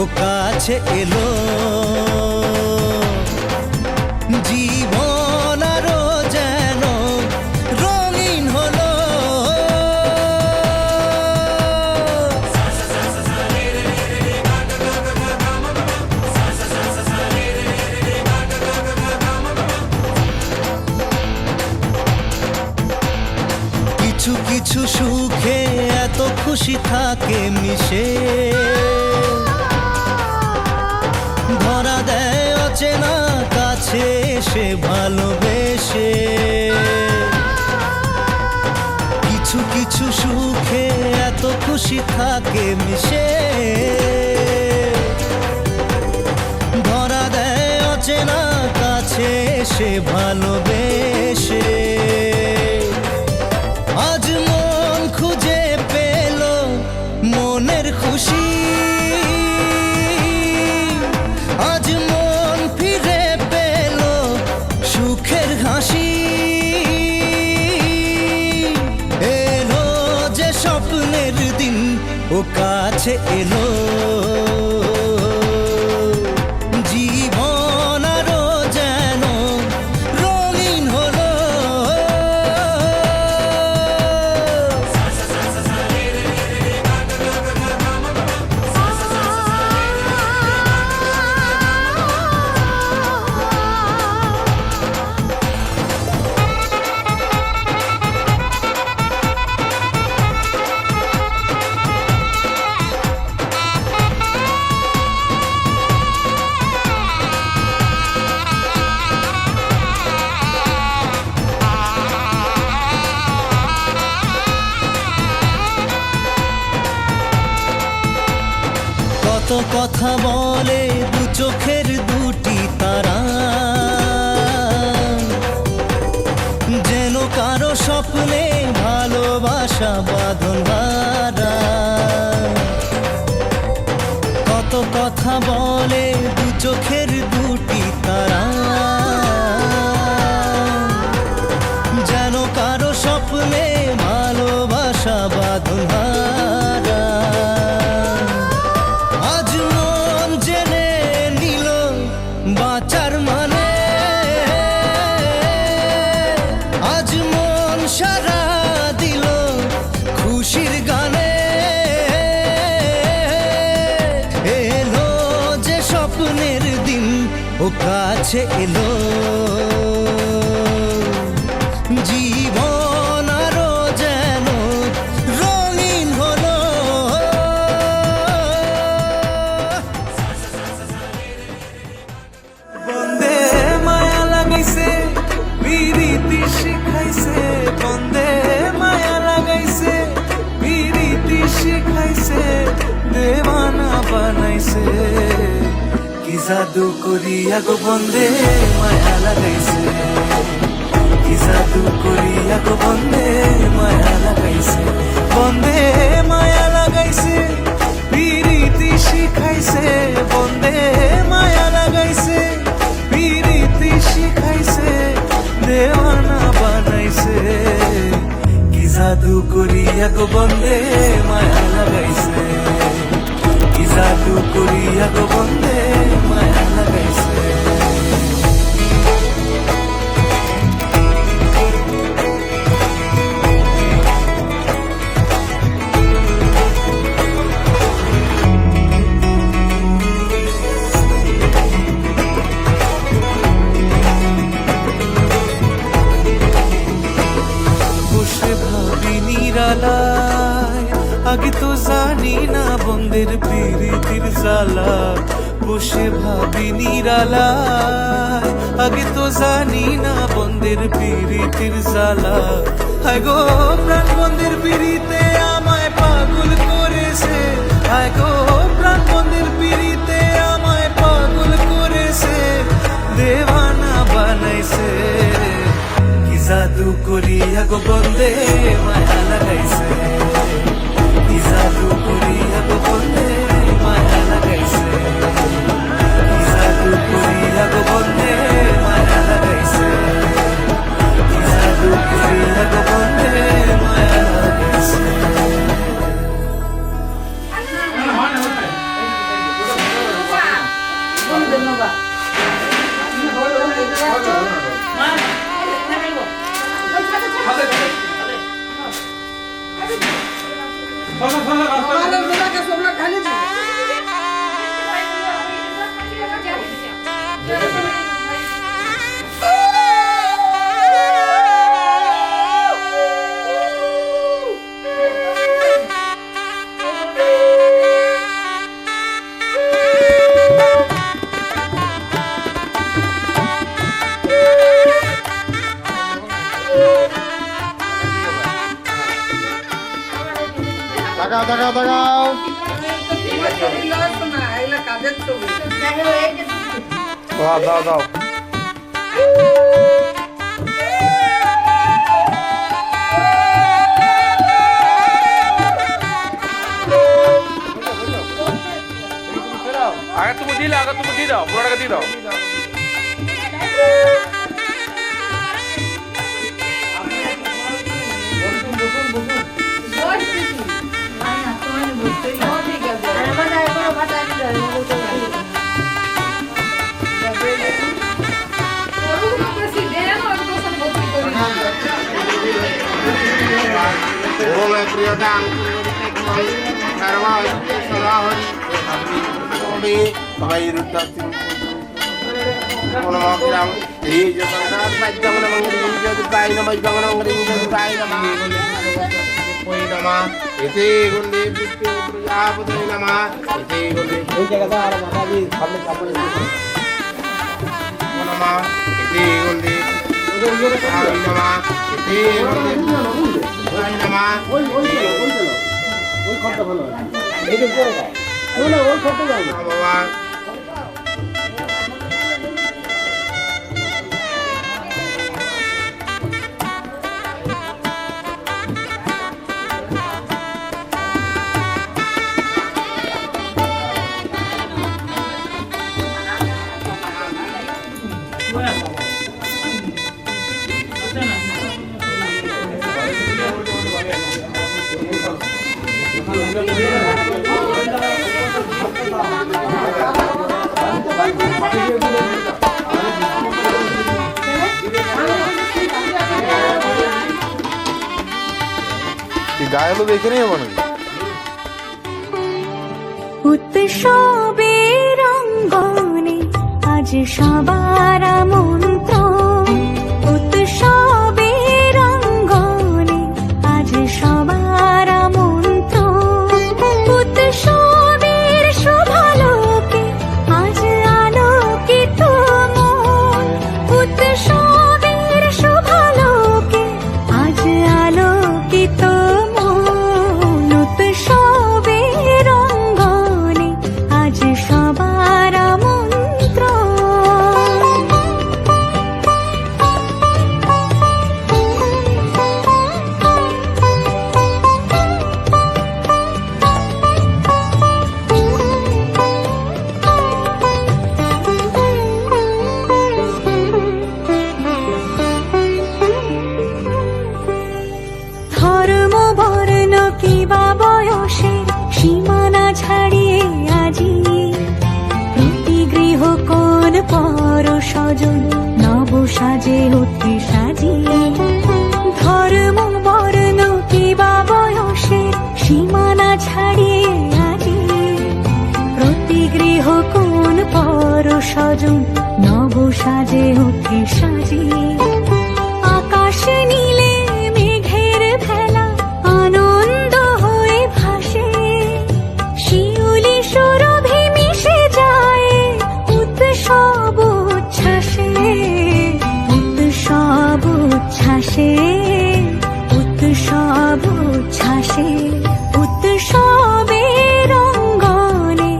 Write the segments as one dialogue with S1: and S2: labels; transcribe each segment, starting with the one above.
S1: ও কাছে এলো, জীবন আরো যেন রঙিন হলো। কিছু কিছু সুখে এত খুশি থাকে মিশে, ধরা দেয় অচেনা কাছে এসে ভালোবেসে। কিছু কিছু সুখে এত খুশি থাকে মিশে, ধরা দেয় অচেনা কাছে এসে ভালোবেসে। আজ মন খুঁজে পেল মনের খুশি, আজ মন ফিরে পেল সুখের হাসি। এলো যে স্বপ্নের দিন, ও কাছে এলো, জীবন আরো যেন রঙিন হলো। কত কথা বলে দু চোখের দুটি তারা, যেন কারো স্বপ্নে ভালোবাসা বাঁধন হারা। কত কথা বলে দু চোখের দুটি তারা, যেন কারো স্বপ্নে ভালোবাসা বাঁধন হারা। আজ মন জেনে নিল বাঁচার মানে, আজ মন সারা দিল খুশির গানে। এলো যে স্বপ্নের দিন, ও কাছে এলো, জীবন আরো যেন রঙিন হলো।
S2: বন্দে মায়া লাগাইছে বিরীতি শিখাইছে, বন্দে মায়া লাগাইছে বিরীতি শিখাইছে, দেওয়ানা বানাইছে। কি জাদু করিয়া গো বন্দে মায়া লাগাইছে, কি জাদু করিয়া গো বন্দে মায়া লাগাইছে। বন্দে মায়া লাগাইছে বিরীতি শিখাইছে, বন্দে মায়া লাগাইছে বিরীতি শিখাইছে, দেওয়ানা বানাইছে। কি জাদু করিয়া গো বন্দে মায়া লাগাইছে, কি জাদু করিয়া গো বন্দে মায়া লাগাইছে। বসে ভাবি নিরালায়, আগে তো জানি না বন্দের প্রীতির জ্বালা। বসে ভাবি নিরালায়, আগে তো জানি না বন্দের প্রীতির জ্বালা। হায় গো প্রাণ বন্দের প্রীতিতে আমায় পাগল করেছে, হায় গো প্রাণ বন্দের প্রীতিতে আমায় পাগল করেছে, দেওয়ানা বানাইছে। কি জাদু করিয়া গো বন্দে মায়া লাগাইছে, কি জাদু করিয়া গো বন্দে মায়া লাগাইছে, কি জাদু করিয়া গো বন্দে মায়া লাগাইছে, কি জাদু করিয়া গো বন্দে মায়া লাগাইছে।
S3: দাঁড়াও দাও
S4: আগে তুমি দিয়ে দাও পুরো টাকা দিয়ে দাও গায়ে দেখে নেই মনে
S5: উৎসবের রঙ্গনে আজ সবার মন্ত্র উৎসবের রঙ্গনে আজ সবার মন্ত্র উৎসবের শোভালোকে আজ আলোকিত মন উৎসবের শোভালোকে আজ আলোকিত মন উৎসবের রঙ্গনে আজ সবার মন্ত্র ধর্ম বর্ণ কিবা বয়সে সীমানা ছাড়িয়ে আজি প্রতি গৃহ কোন পর স্বজন নব সাজে উঠে সাজিয়ে ধর্ম বর্ণ কিবা বয়সে সীমানা ছাড়িয়ে আজি প্রতি গৃহ কোন পর স্বজন নব সাজে উঠে সাজিয়ে আকাশ নীলে মেঘের ভেলা আনন্দ হয়ে ভাসে শিউলি সুরভি মিশে যায় উৎসব উচ্ছ্বাসে উৎসব উচ্ছ্বাসে উৎসব উচ্ছ্বাসে উৎসবের রঙ্গনে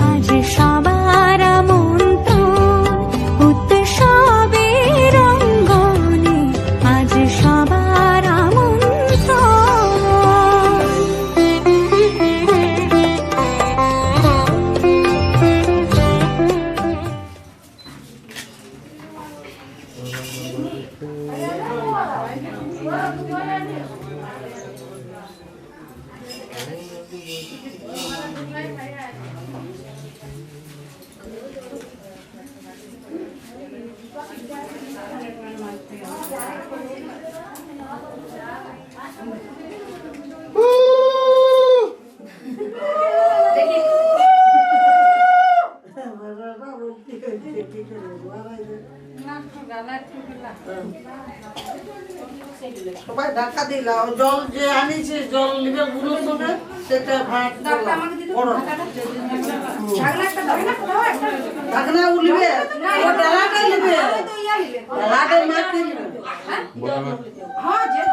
S5: আজ সবার মন্ত্র উৎসবের রঙ্গনে আজ সবার মন্ত্র
S6: সবাই ঢাকা দিলাম জল যে আনিছে জল নিবে বুনো সবে সেটা ভাত ঢাকনা উলিবে ও ডালাটা নিবে ডালাটা মাটি নিবে হ্যাঁ যে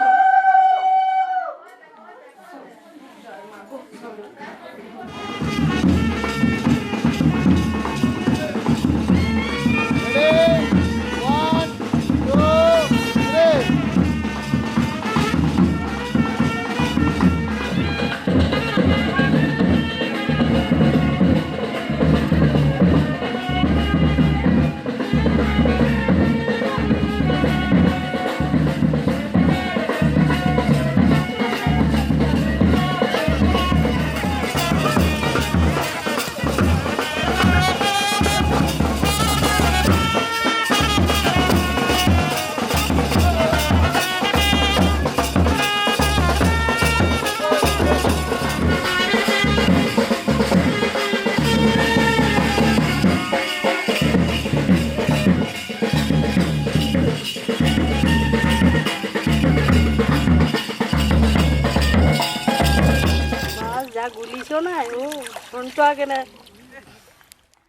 S6: যা গুলিছো না ও ফোনটা আগে না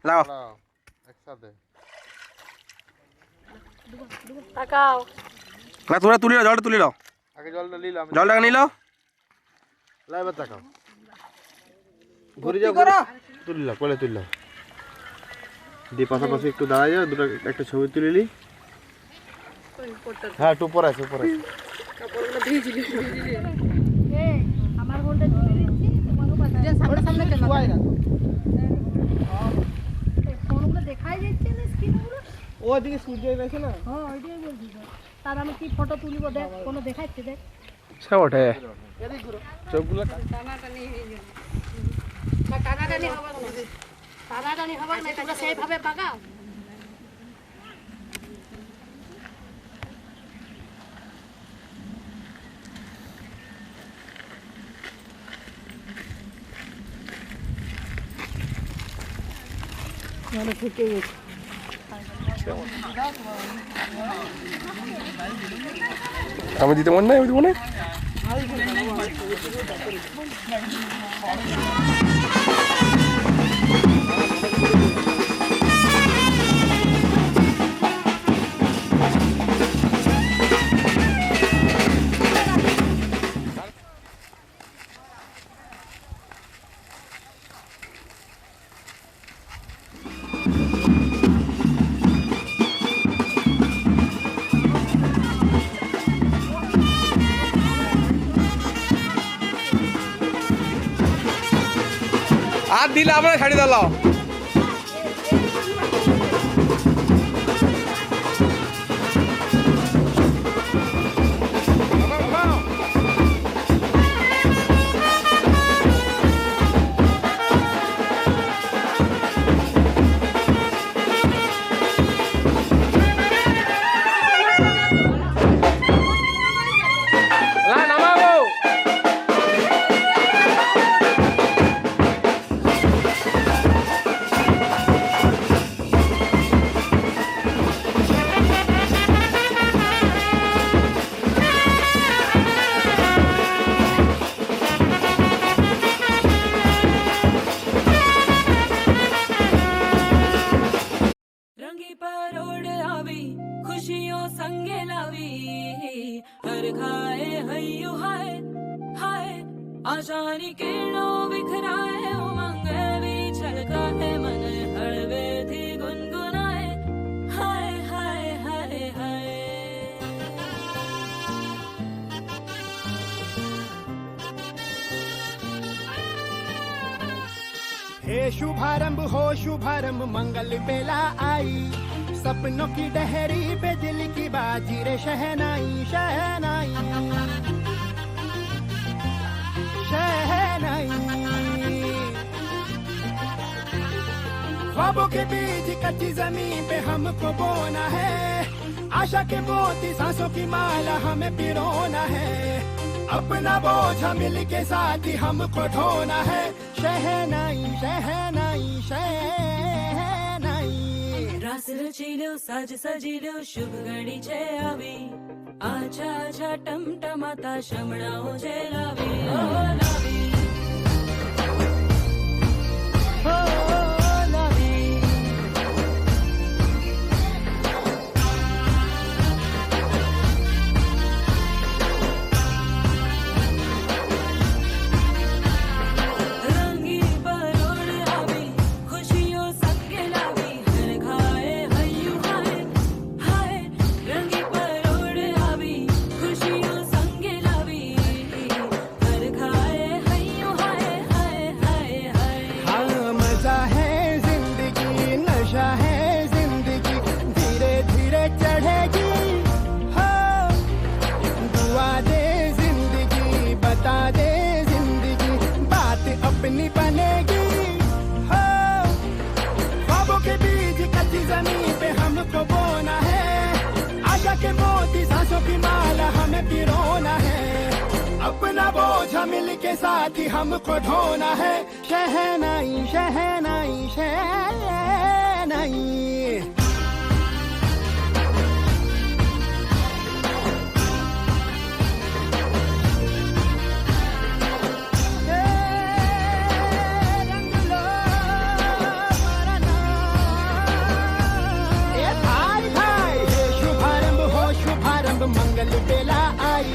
S4: লাও একসাথে
S6: তাকাও
S4: না তোমরা তুলে নাও জলটা তুলে নাও
S3: আগে জলটা নিলাম
S4: জলটা নিয়ে নাও
S3: লাইবা তাকাও ঘুরে যাও তুললা কোলে তুললা দি পাশাপাশি একটু দাঁড়ায় যাও দুটো একটা ছবি তুলে নি হ্যাঁ একটু উপরে আছে
S6: কাপড়গুলো ভিজলি
S7: আমার ফোনটা তুলে দিচ্ছি তোমারও পাঠাচ্ছি সামনে সামনে ক্যামেরা ফোনগুলো দেখাই যাচ্ছে না স্ক্রিনগুলো
S3: ওদিকে সূর্য গেছে না
S7: হ্যাঁ ওইটাই বলছি তো তার আমি কি ফটো তুলব দেখ কোনো দেখাচ্ছে দেখ
S4: সে ওঠে
S3: চোখগুলো
S7: টানাটানি না টানাটানি হবে না টানাটানি হবে না তোমরা সেইভাবে বাগাও মানে থেকে গেছে
S4: আমি দিতে মন নাই আমি দিব না আর দিলে আমরা ছাড়ি দাও
S8: खुशियों संगे लावी हर खाए हयू हाय हाय आशानी किरणों बिखराए उमंग भी छलकाए मन हड़वे थी गुनगुनाए हाय हाय हाय हाय
S9: हे शुभारंभ हो शुभारंभ मंगल बेला आई सपनों की डहरी पे दिल की बाजी रे शहनाई शहनाई शहनाई ख्वाबों के बीज कच्ची जमीन पे हमको बोना है आशा के मोती सांसों की माला हमें पिरोना है अपना बोझ मिल के साथ ही हमको ढोना है शहनाई शहनाई शहनाई
S8: रास रचिलो साज सजिलो शुभ घड़ी छे आवी आछा आछा टमटमाता शमणाओ जे लावी ओ लावी ओ लावी रंगी परोड़ आवी खुशियों संगे लावी हर खाए हयू हाय हाय रंगी परोड़ आवी खुशियों संगे लावी हर खाए हयू हाय हाय हाय हाय
S9: हाँ मजा है जिंदगी नशा है जिंदगी धीरे धीरे चढ़ेगी हाँ दुआ दे जिंदगी बता दे जिंदगी बात अपनी बनेगी हाँ ख्वाबों के बीज कच्ची जमीन पे हमको बोना है आशा के मोती सांसों की माला हमें पिरोना है अपना बोझ मिल के साथ ही हमको ढोना है शहनाई शहनाई शहनाई रंग लो मरना ए भाई भाई हे शुभारंभ हो शुभारंभ मंगल बेला आई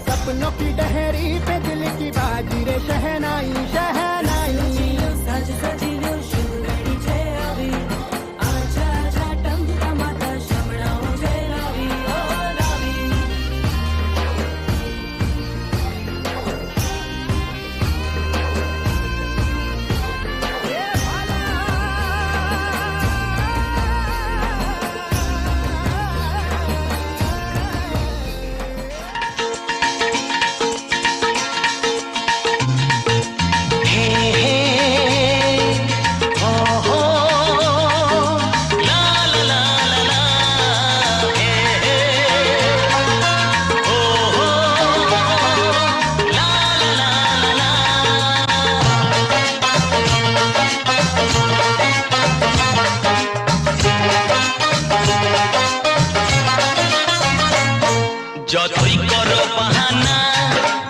S9: सपनों की डहरी पे दिल की बाजी रे शहनाई शहनाई
S8: रचिलो साज सजिलो शुभ घड़ी छे आवी आछा आछा टमटमाता शमणाओ जे लावी ओ लावी
S9: ए भाला
S1: যতই করো বাহানা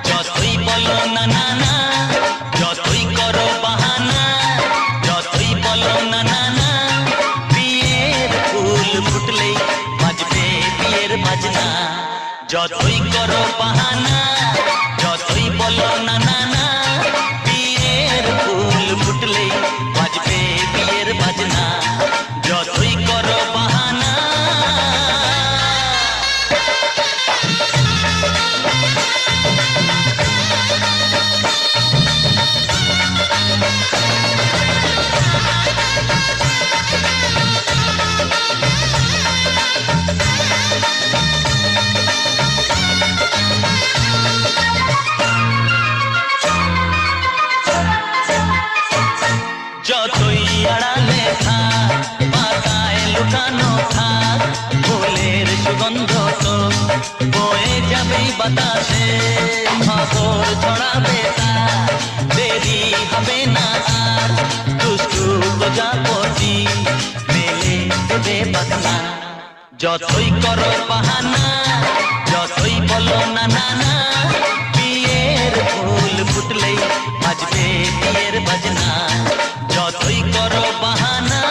S1: যতই বলো না না না যতই করো বাহানা যতই বলো না না না বিয়ের ফুল ফুটলেই বাজবে বিয়ের বাজনা যতই করো বাহানা যতই বলো না না না বিয়ের ফুল ফুটলেই বাজবে বিয়ের বাজনা যতই করো বাহানা যতই আড়ালে থাক পাতায় লুকানো থাক ফুলের সুগন্ধ তো বয়ে যাবেই বাতাসে খবর ছড়াবে তার দেরি হবে না আর দুষ্টু প্রজাপতি মেলে দেবে বাসনা যতই করো বাহানা যতই বলো না না না বিয়ের ফুল ফুটলেই বাজবে বিয়ের বাজনা যতই করো বাহানা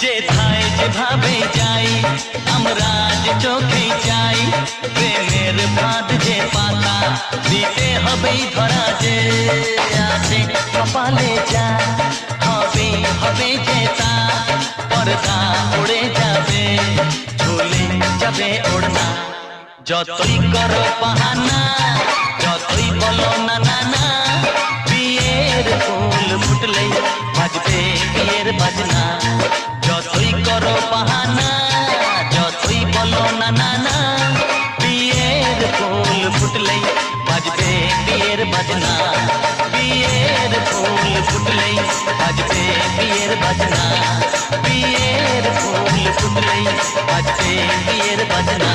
S1: যেভাবে যাই আমরা যে চোখে চাই প্রেমের ফাঁদ যে পাতা দিতে হবেই ধরা যে আছে কপালে যা হবে হবে যে তা পর্দা উড়ে যাবে ঝুলে যাবে ওড়না যতই করো বাহানা যতই বলো না না না বিয়ের ফুল বাজনা যতই করো বাহানা যতই বলো না না না বিয়ের ফুল ফুটলেই বাজবে বিয়ের বাজনা বিয়ের ফুল ফুটলেই বাজবে বিয়ের বাজনা বিয়ের ফুল ফুটলেই বাজবে বিয়ের বাজনা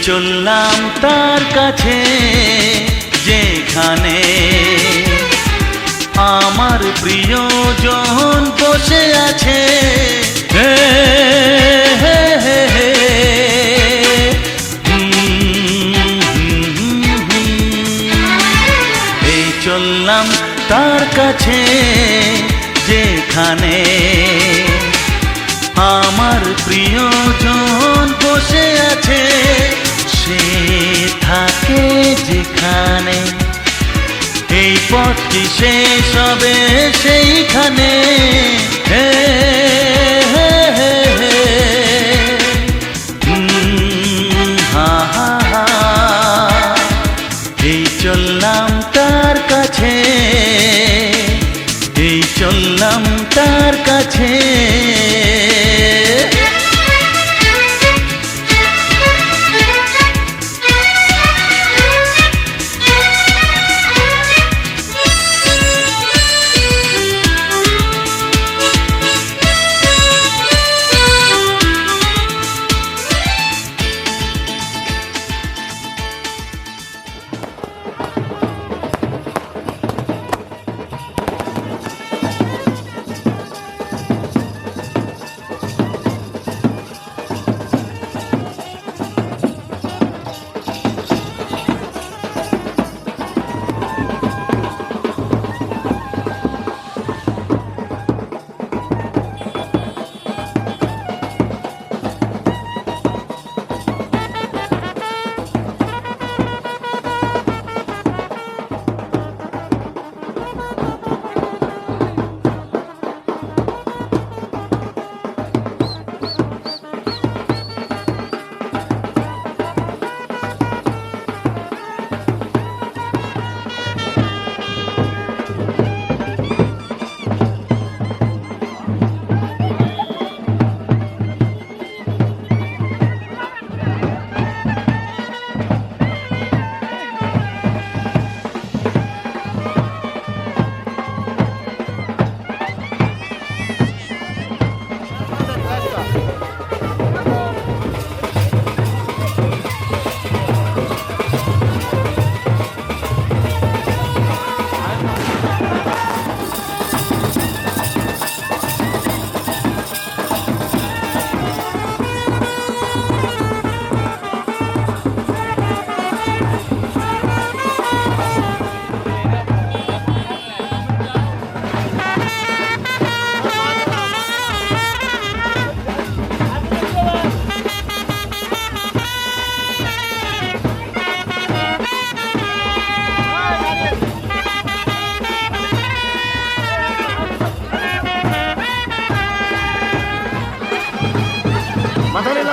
S1: চললাম তার কাছে যেখানে আমার প্রিয়জন বসে আছে হে হে হে হে এই চললাম তার কাছে যেখানে আমার প্রিয়জন বসে আছে সে থাকে যেখানে এই পথটি শেষ হবে সেইখানে হে হে হে হে হা হা হা এই চললাম তার কাছে এই চললাম তার কাছে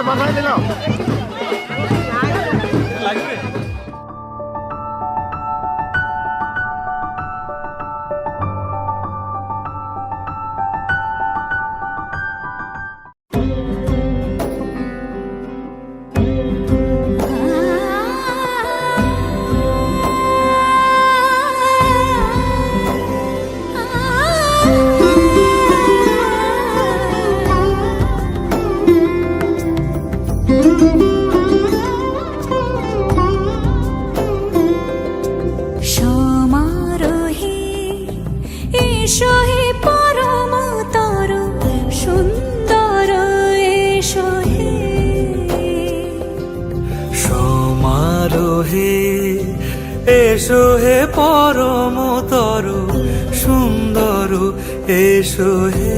S3: মাথায় দিলাম
S5: ah
S2: এসো হে পরমতর সুন্দর এসো হে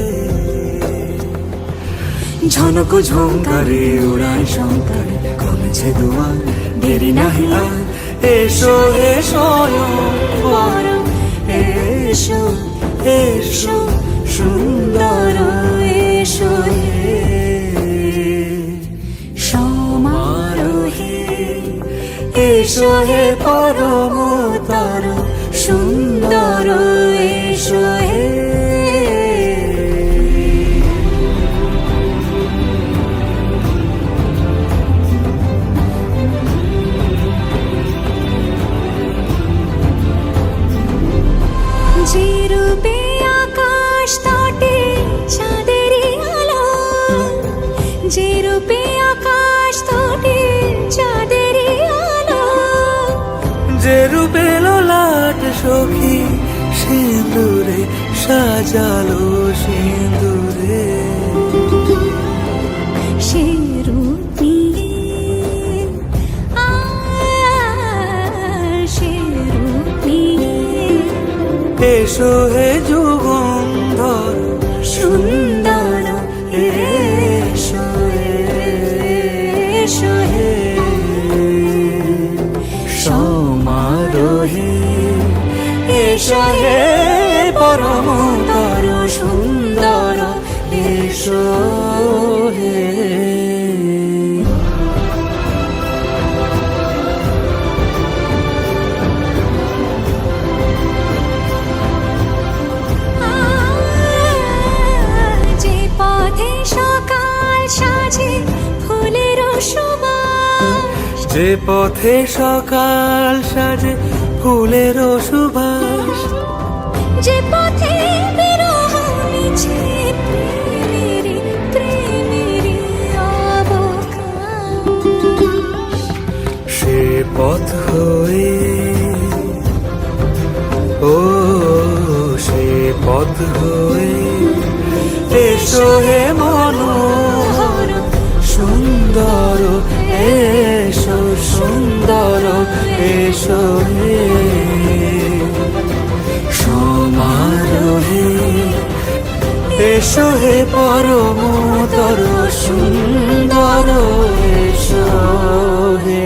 S2: ঝনক ঝঙ্কারে উড়ায় শঙ্কর কমেছে দুয়ার দেরি নাহি আর এসো হে স্বয়ং পরম এসো এসো সুন্দর এসো হে
S5: সমারোহে
S2: এসো হে পরমতর সুন্দর এসো হে
S5: যে রূপে আকাশ তটে চাঁদেরই আলো, যে রূপে আকাশ তটে চাঁদেরই আলো,
S2: যে রূপে ললাট সখী সিঁদুরে সাজালো সিঁদুরে
S5: সে রূপ নিয়ে সে রূপ নিয়ে
S2: এসো হে যুগন্ধর
S5: সুন্দর এসো এসো হে
S2: সমারোহে এসো হে পরমতর সুন্দর এসো হে
S5: যে পথে সকাল সাজে ফুলের সুবাস,
S2: যে পথে সকাল সাজে ফুলের সুবাস
S5: যে পথে বিরহ মিছে প্রেমেরই প্রেমেরই অবকাশ,
S2: সে পথ হয়ে ও সে পথ হয়ে এসো হে মনোহর সুন্দর এসো সুন্দর এসো হে সমারোহে এসো হে পরমতর সুন্দর এসো হে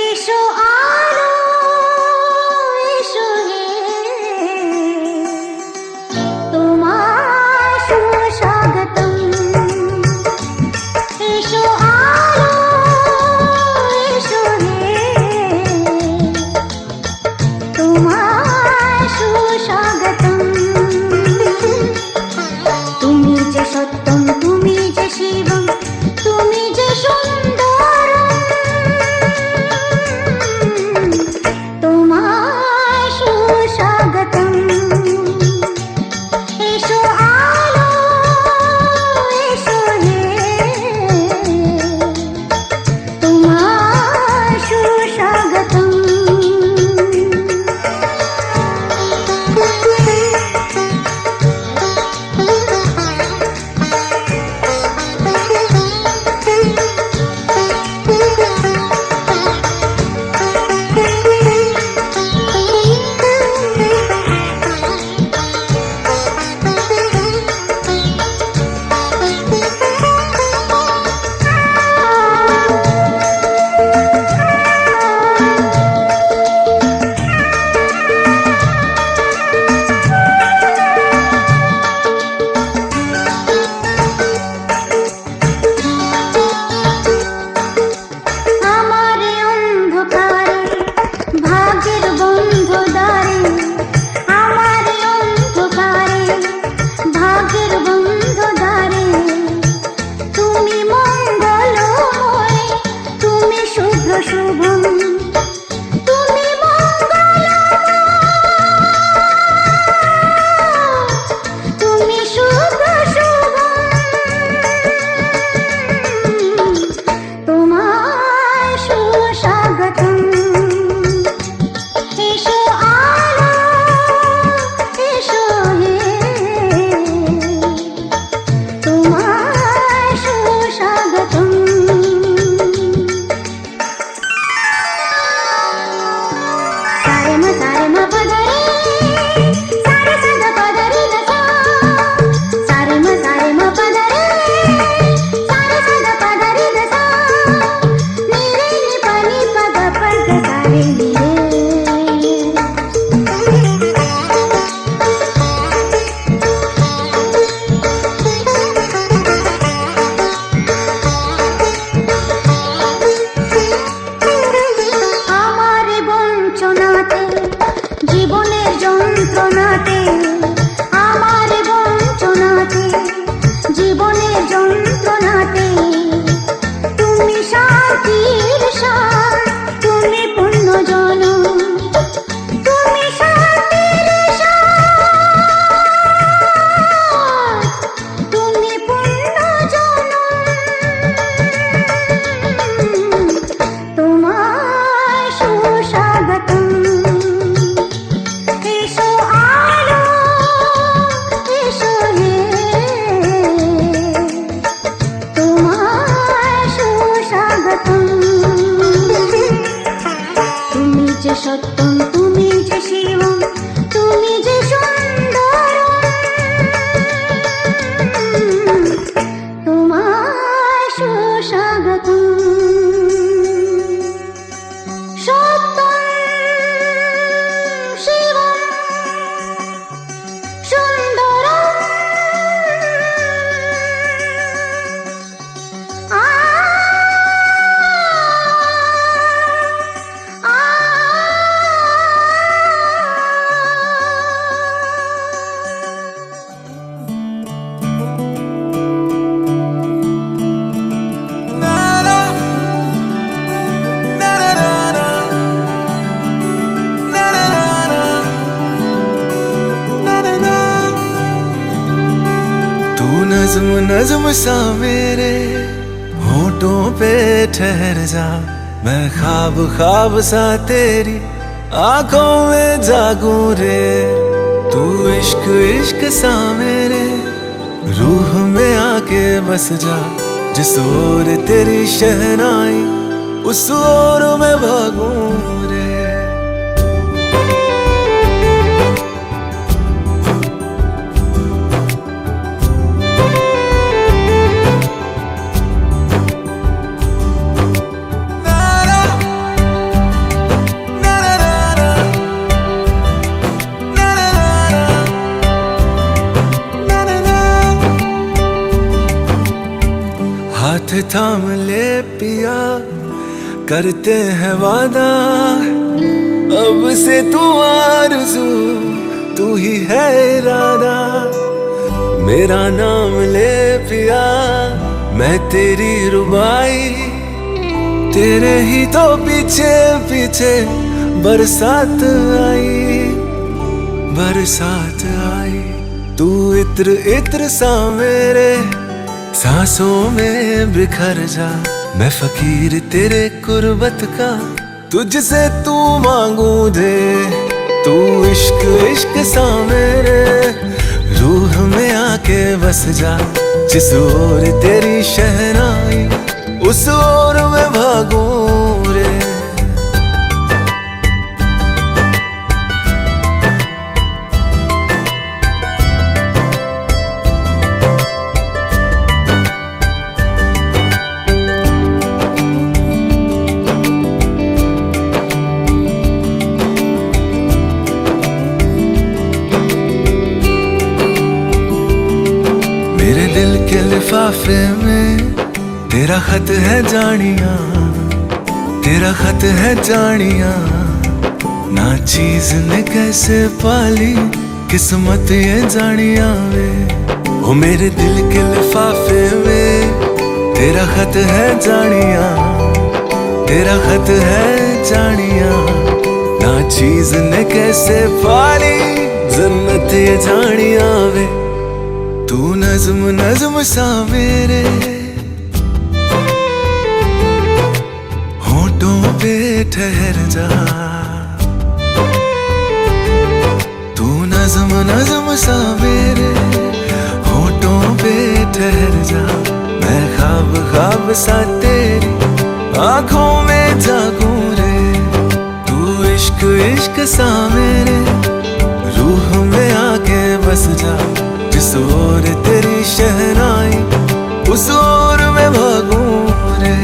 S5: এসো আলো এসো হে তোমার সুস্বাগতম, এসো আলো এসো হে তোমার সুস্বাগতম, তুমি যে সত্যম তুমি যে শিবম তুমি যে সুন্দর তোমার সুস্বাগতম, এসো আলো এসো হে তোমার সুস্বাগতম। বেদনাতে আমার বঞ্চনাতে জীবনের যন্ত্রণাতে তুমি শান্তির সার তুমি পূর্ণ জন তুমি শান্তির সার তুমি পূর্ণ জন তোমায় সুস্বাগতম এসো আলো এসো হে তোমায় সুস্বাগতম তুমি যে সত্যম তুমি যে শিবম তুমি যে সুন্দরম তোমায় সুস্বাগতম সত্যম শিবম সুন্দরম আ আ
S2: तू नज्म नज्म सा मेरे होठों पे ठहर जा मैं ख्वाब ख्वाब सा तेरी आंखों में जागूं रे तू इश्क इश्क सा मेरे रूह में आके बस जा जिस ओर तेरी शहनाई उस ओर मैं भागूं रे हाथ थाम ले पिया करते हैं वादा अब से तू आरज़ू तू ही है इरादा मेरा नाम ले पिया मैं तेरी रुबाई तेरे ही तो पीछे पीछे बरसात आई तू इत्र इत्र सा मेरे सांसों में बिखर जा मैं फकीर तेरे कुर्बत का तुझसे तू मांगू दे तू इश्क इश्क सा मेरे रूह में आके बस जा जिस ओर तेरी शहनाई उस ओर मैं भागूं रे मेरे दिल के लिफाफे में तेरा खत है जानिया तेरा खत है जानिया ना चीज ने कैसे पाली किस्मत ये जानिया वे ओ मेरे दिल के लिफाफे में तेरा खत है जानिया तेरा खत है जानिया ना चीज ने कैसे पाली जन्नत ये जानिया वे तू नज्म नज्म सा मेरे होठों पे ठहर जा तू नज्म नज्म सा मेरे होठों पे ठहर जा मैं ख्वाब ख्वाब सा तेरी आंखों में जागूं रे तू इश्क इश्क सा मेरे रूह में आके बस जा जिस ओर तेरी शहनाई उस ओर मैं भागूं रे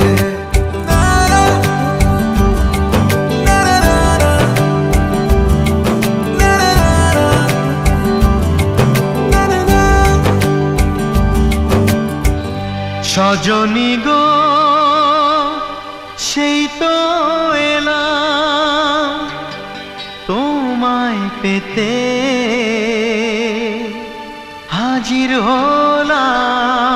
S1: সজনী গো সেই তো এলাম তোমায় পেতে হাজির হলাম।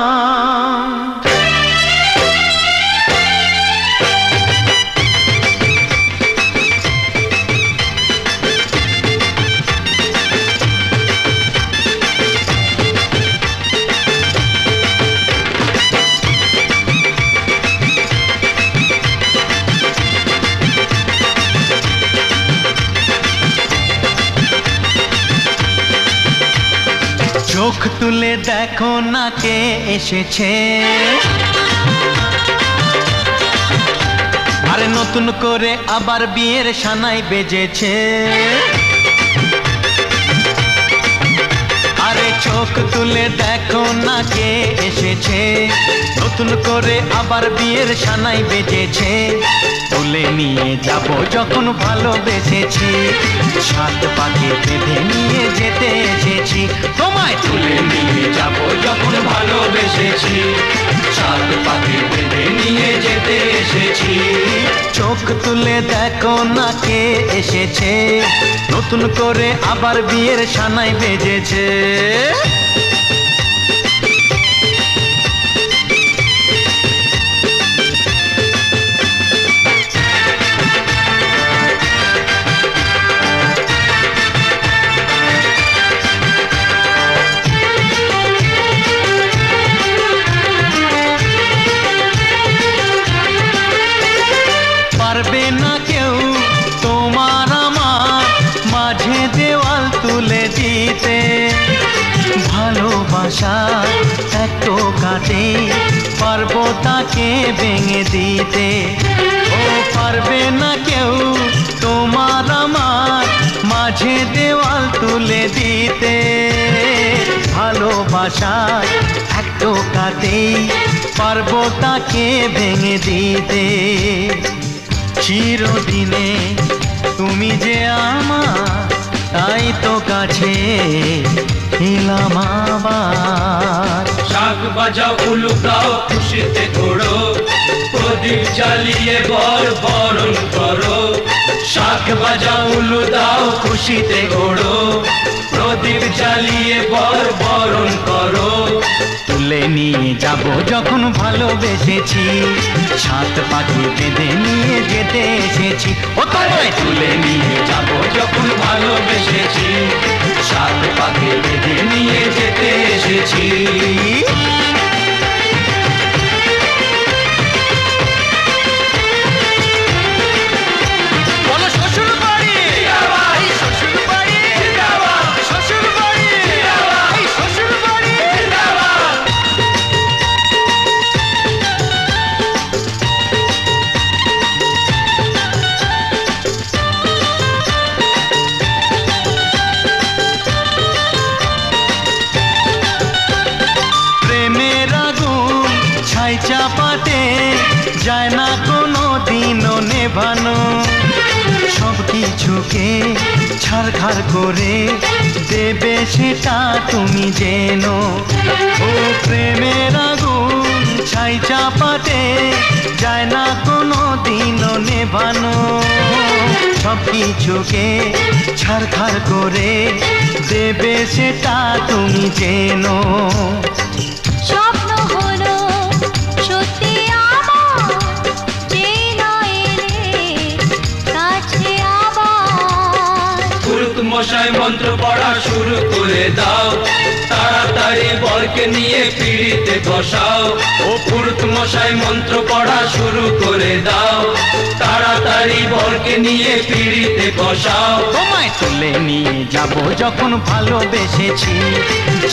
S1: চোখ তুলে দেখো না কে এসেছে, আরে নতুন করে আবার বিয়ের সানাই বেজেছে। আরে চোখ তুলে দেখো না কে এসেছে, নতুন করে আবার বিয়ের সানাই বেজেছে। তুলে নিয়ে যাব যখন ভালোবেসেছি, সাত পাকে বেঁধে নিয়ে যেতে এসেছি। তোমায় তুলে নিয়ে যাব যখন ভালোবেসেছি, সাত পাকে বেঁধে নিয়ে যেতে এসেছি। চোখ তুলে দেখো না কে এসেছে, নতুন করে আবার বিয়ের সানাই বেজেছে। পারবে না কেউ তোমার আমার মাঝে দেওয়াল তুলে দিতে, ভালোবাসা একটু কাটে পারবো তাকে ভেঙে দিতে। ও পারবে না কেউ তোমার আমার মাঝে দেওয়াল তুলে দিতে, ভালোবাসা একটু কাটে পারবো তাকে ভেঙে দিতে। চিরদিনে তুমি যে আমার, তাই তো কাছে এলাম আবার।
S10: শাক বাজাও উলুকাও খুশিতে ঘোড়ো, প্রদীপ জ্বালিয়ে বর বরণ করো। শাক বাজাও উলু দাও খুশিতে ঘোড়ো, প্রদীপ জ্বালিয়ে বর বরণ করো।
S1: তুলে নিয়ে যাব যখন ভালোবেসেছি, সাত পাখি বেঁধে নিয়ে যেতে এসেছি। ও তোমায়
S10: তুলে নিয়ে যাব যখন ভালোবেসেছি, সাত পাকে বেঁধে নিয়ে যেতে এসেছি।
S1: বলো শ্বশুর বাড়ি, এই শ্বশুর বাড়ি, শ্বশুর বাড়ি, এই শ্বশুর বাড়ি। প্রেমের আগুন ছাই চাপাতে যায় না কোনো দিনও নেভানো, সব কিছুকে ছারখার করে দেবে সেটা তুমি জেনো। ও প্রেমের আগুন ছাই চাপাতে যায় না কোনো দিনও নেভানো, সব কিছুকে ছারখার করে দেবে সেটা তুমি জেনো।
S5: স্বপ্ন হলো সত্যি আমার, যে নয় এলে কাছে আবার।
S10: পুরুত মশাই মন্ত্র পড়া শুরু করে দাও, তাড়াতাড়ি বরকে নিয়ে পিড়িতে বসাও। ও পুরুত মশাই মন্ত্র পড়া শুরু করে দাও, তাড়াতাড়ি বরকে নিয়ে পিড়িতে বসাও।
S1: তোমায় তুলে নিয়ে যাব যখন ভালোবেসেছি,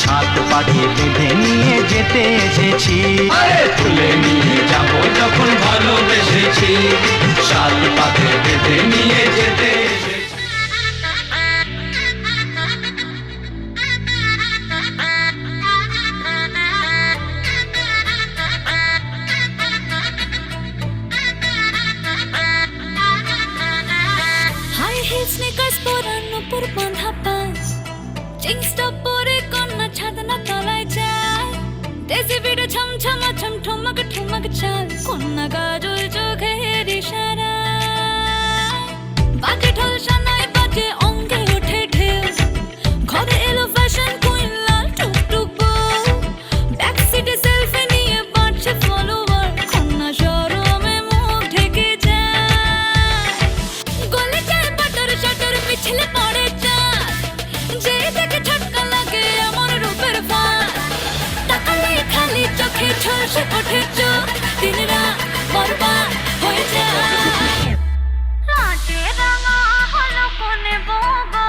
S1: সাত পাখি বেঁধে নিয়ে যেতে এসেছি।
S10: আরে তুলে নিয়ে যাব যখন ভালোবেসেছি, সাত পাকে বেঁধে নিয়ে যেতে এসেছি।
S8: হাই হিল স্নিকার্স পরানো পর বাঁধা পাঁচ, জিন্স টপ পরে কন্যা ছাদনা তলায় যায়। দেশি ভিড়ে ছমছমা ছম ঠুমক ঠুমক চাল, কন্যা গাজল চোখের ইশারা। বাজে ঢোল সানাই বাজে অঙ্গে ওঠে ঢেউ, ঘরে এলো ফ্যাশন কুইন লাল টুকটুক ভাসে ওঠে চোখ দিন রাত বরবাদ হয়ে যায়
S5: রাতে রাঙা হলো কোনে বগো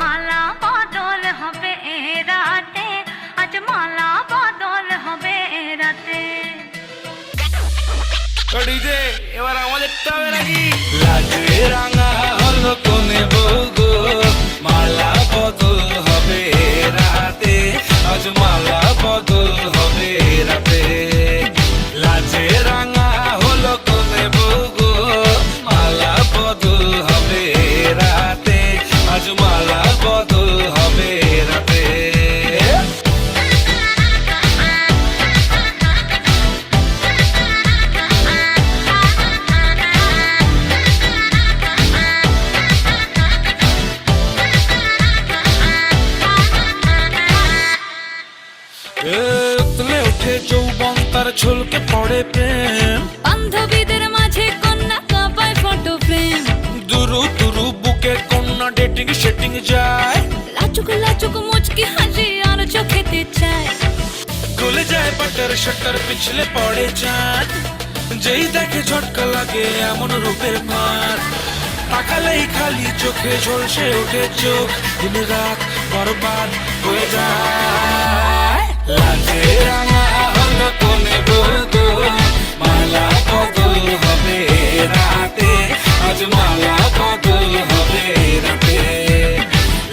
S5: মালা বদল হবে এ রাতে আজ মালা বদল হবে এ রাতে
S2: ডিজে এবার আমাদেরটা হবে নাকি লাজে রাঙা হলো কোনে বউগো মালা বদল হবে রাতে আজ মালা বদল হবে রাতে লাজে রাঙা হলো কোনে বউগো মালা বদল হবে রাতে আজ মালা বদল হবে রাতে উতলে ওঠে যৌবন তার ঝলকে পড়ে প্রেম
S8: বান্ধবীদের মাঝে কন্যা কাঁপায় ফটো ফ্রেম
S2: দুরু দুরু বুকে কন্যা ডেটিং সেটিং যায়
S8: লাচুক লাচুক মুচকি হাসি আর চোখেতে চায়
S2: গলে যায় বাটার শাটার পিছলে পড়ে চাঁদ যেই দেখে ঝটকা লাগে এমন রূপের মার তাকালেই খালি চোখে ঝলসে ওঠে চোখ দিন রাত বরবাদ হয়ে যায় লাজে রাঙা হলো কোনে বউগো মালা বদল হবে রাতে আজ মালা বদল হবে রাতে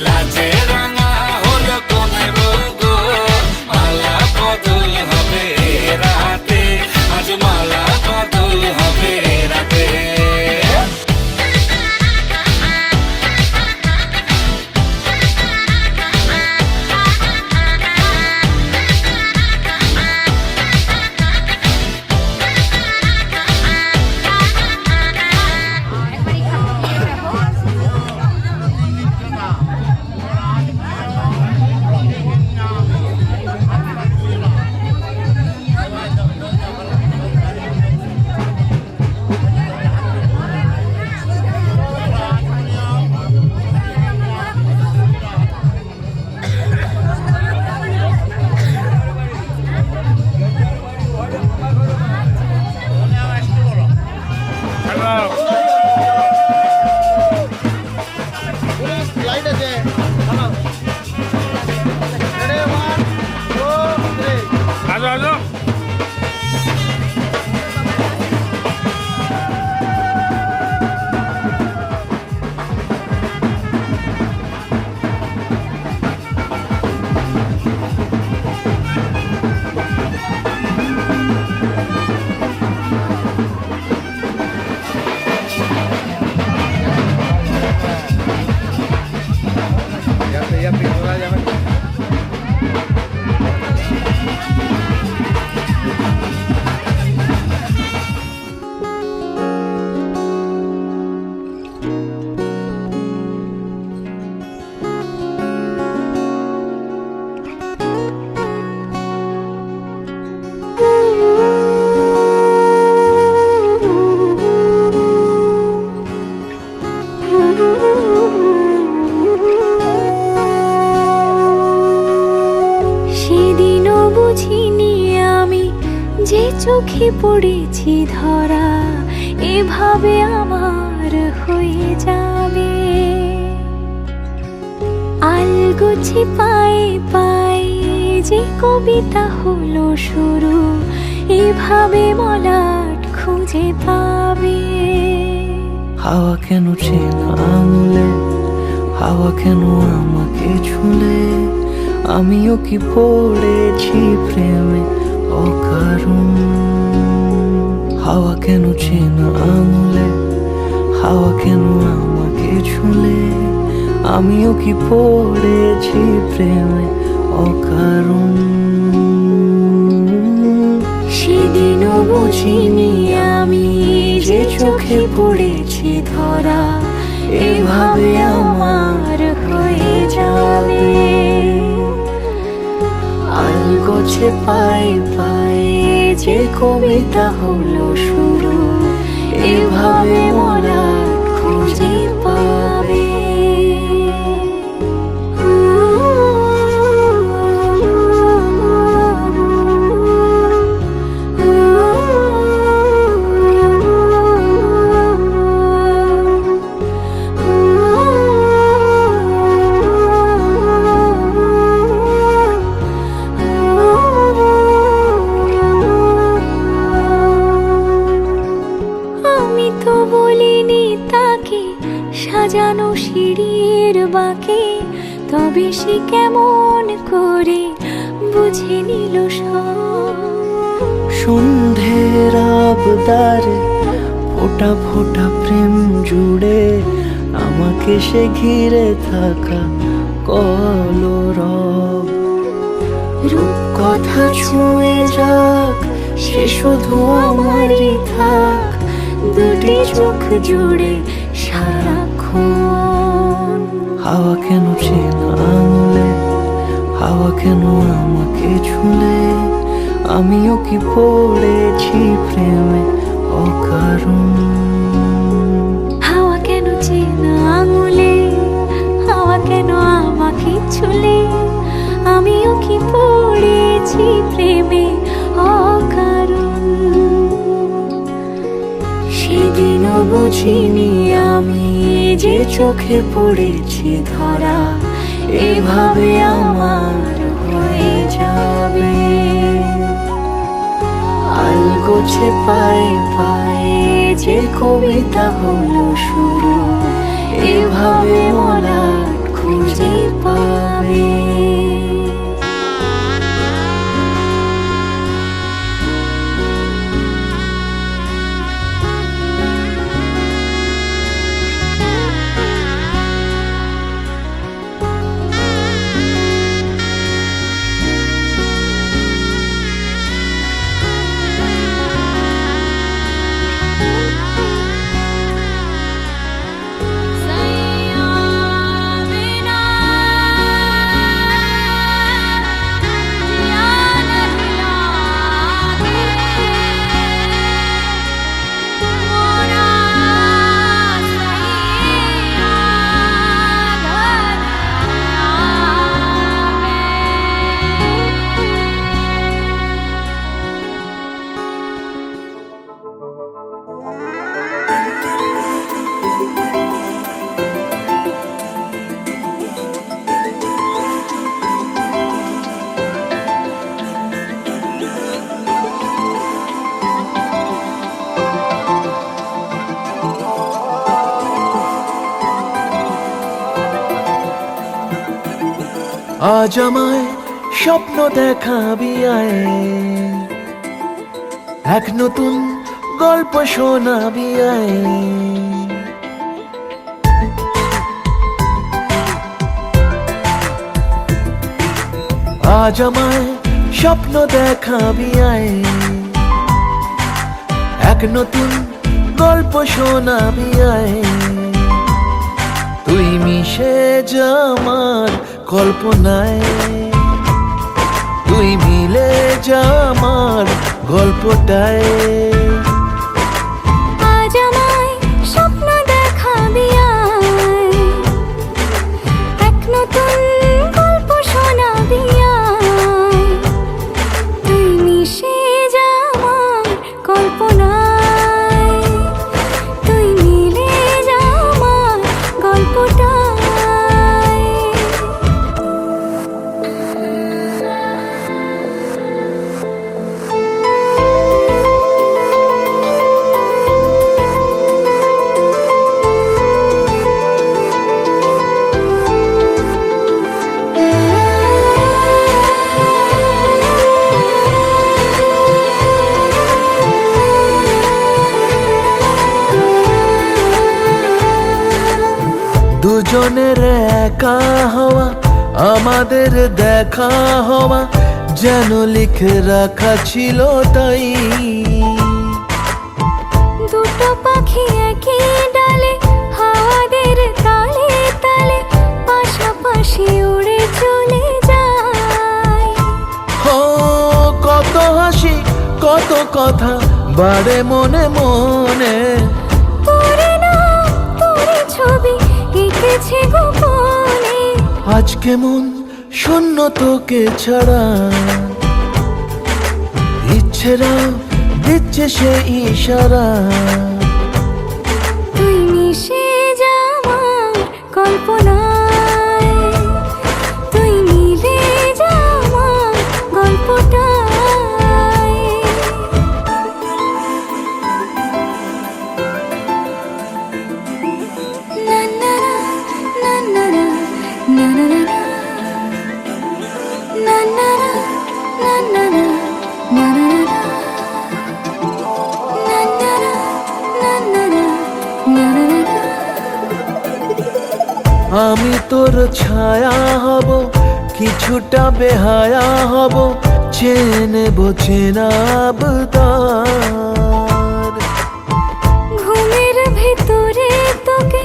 S2: লাজে রাঙা হলো কোনে বউগো মালা বদল হবে রাতে আজ মালা বদল হবে রাতে
S3: লাইট আছে রেডি 1 2 3
S4: আজো আজো
S3: ya pintura ya
S8: সেদিনও বুঝিনি আমি যে চোখে পড়েছি ধরা এভাবে আমার হয়ে যাবে আলগোছে পায়ে পায়ে যে কবিতা হলো শুরু এভাবে মলাট খুঁজে পাবে
S2: হাওয়া কেন চেনা আঙুলে হাওয়া কেন আমাকে ছুলে আমিও কি পড়েছি প্রেমে অকারণ হাওয়া কেন চেনা আঙুলে হাওয়া কেন আমাকে ছুলে আমিও কি পড়েছি প্রেমে অকারণ
S8: সেদিনও বুঝিনি আমি যে চোখে পড়েছি ধরা এভাবে আমার হয়ে যাবে আলগোছে পায়ে পায়ে যে কবিতা হলো শুরু এভাবে মোরা খুঁজে পাবে কেমন করে বুঝে নিল সব।
S11: সন্ধ্যের আবদারে ফোঁটা ফোঁটা প্রেম জুড়ে আমাকে সে ঘিরে থাকা কলরব। রূপকথা ছুঁয়ে যাক সে শুধু আমারই থাক, দুটি চোখ জুড়ে সারাক্ষণ। হাওয়া কেন চেনা আঙুলে, হাওয়া কেন আমাকে ছুলে, আমিও কি পড়েছি প্রেমে অকারণ।
S8: হাওয়া কেন চেনা আঙুলে, হাওয়া কেন আমাকে ছুলে, আমিও কি পড়েছি প্রেমে অকারণ।
S11: সেদিনও বুঝিনি আমি যে চোখে পড়েছি ধরা, এভাবে আমার হয়ে যাবে। আলগোছে পায়ে পায়ে যে কবিতা হলো শুরু, এভাবে মলাট খুঁজে পাবে। আজ আমায় স্বপ্ন দেখাবি আয়, এক নতুন গল্প শোনাবি আয়। আজ আমায় স্বপ্ন দেখাবি আয়, এক নতুন গল্প শোনাবি আয়। তুই মিশে যা আমার কল্পনায়, তুই মিলে যা আমার গল্পটায়।
S8: আজ আমায় স্বপ্ন দেখাবি আয়, এক নতুন গল্প শোনাবি আয়। তুই মিশে যা আমার কল্পনায়, তুই মিলে যা আমার গল্পটায়।
S11: দুজনের একা হওয়া, আমাদের দেখা হওয়া যেন লিখে রাখা ছিল তাই।
S8: দুটো পাখি একই ডালে, হাওয়াদের তালে তালে পাশাপাশি উড়ে চলে যায়।
S11: ও কত হাসি কত কথা বাড়ে মনে মনে,
S8: তোরে না তোরে ছবি এঁকেছে গোপনে।
S11: আজ কেমন শূন্য তোকে ছাড়া, ইচ্ছেরা দিচ্ছে সে ইশারা।
S8: তুই মিশে যা আমার কল্পনায়, তুই মিলে যা আমার গল্পটায়। না না না না না না না না।
S5: না না না না না না না
S11: আমি তোর ছায়া হব, কিছুটা বেহায়া হব, চেনে চেনাব তার।
S5: ঘুমের ভিতরে তোকে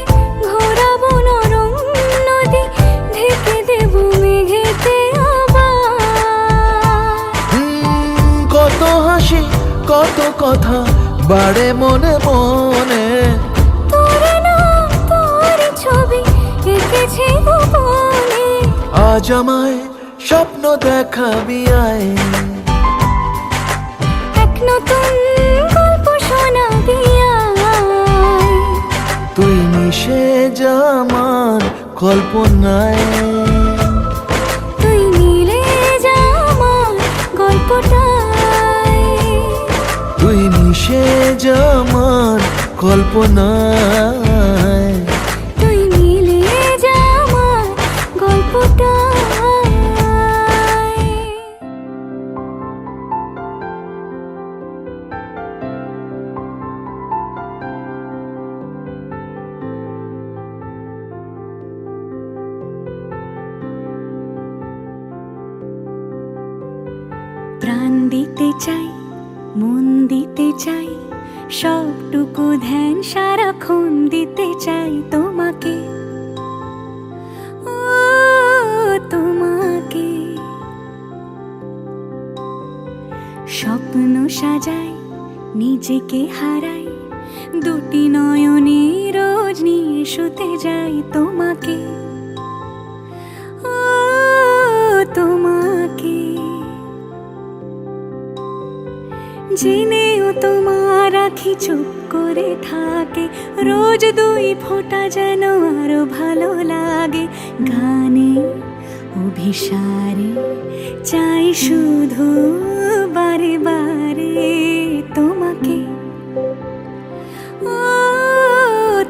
S5: ঘোরাবো নরম নদী, ঢেকে দেব মেঘেতে আবার।
S11: কত হাসি কত কথা বাড়ে মনে মনে,
S5: তোর নাম তোর ছবি এঁকেছি গোপনে।
S11: আজ আমায় স্বপ্ন দেখাবি আয়,
S5: এক নতুন গল্প শোনাবি আয়।
S11: তুই মিশে যা আমার কল্পনায়,
S5: তুই মিলে যা আমার গল্পটায়।
S11: তুই মিশে যা আমার কল্পনায়,
S5: তুই মিলে যা আমার গল্পটায়। প্রাণ দিতে চাই, মন দিতে চাই, সবটুকু ধ্যান সারাক্ষণ দিতে চাই তোমাকে, ও তোমাকে। স্বপ্ন সাজাই, নিজেকে হারাই, দুটি নয়নে রোজ নিয়ে শুতে যাই তোমাকে, ও তোমাকে। জেনেও তোমার আখি চুপ করে থাকে, রোজ দুই ফোঁটা যেন আরো ভালো লাগে। গানে অভিসারে চাই শুধু বারে বারে তোমাকে, ও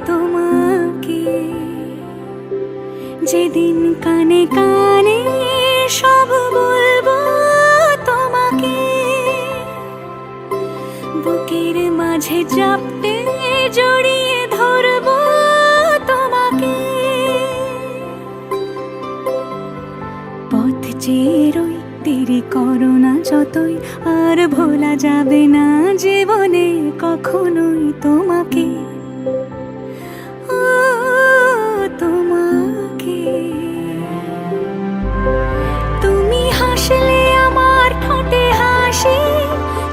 S5: তোমাকে। যেদিন কানে কানে সব বলবো তোমাকে, বুকের মাঝে চাপতে জড়িয়ে ধরবো তোমাকে। পথ চেয়ে রই, দেরি করো না যতই, আর ভোলা যাবে না জীবনে কখনোই তোমাকে, ও তোমাকে। তুমি হাসলে আমার ঠোঁটে হাসি,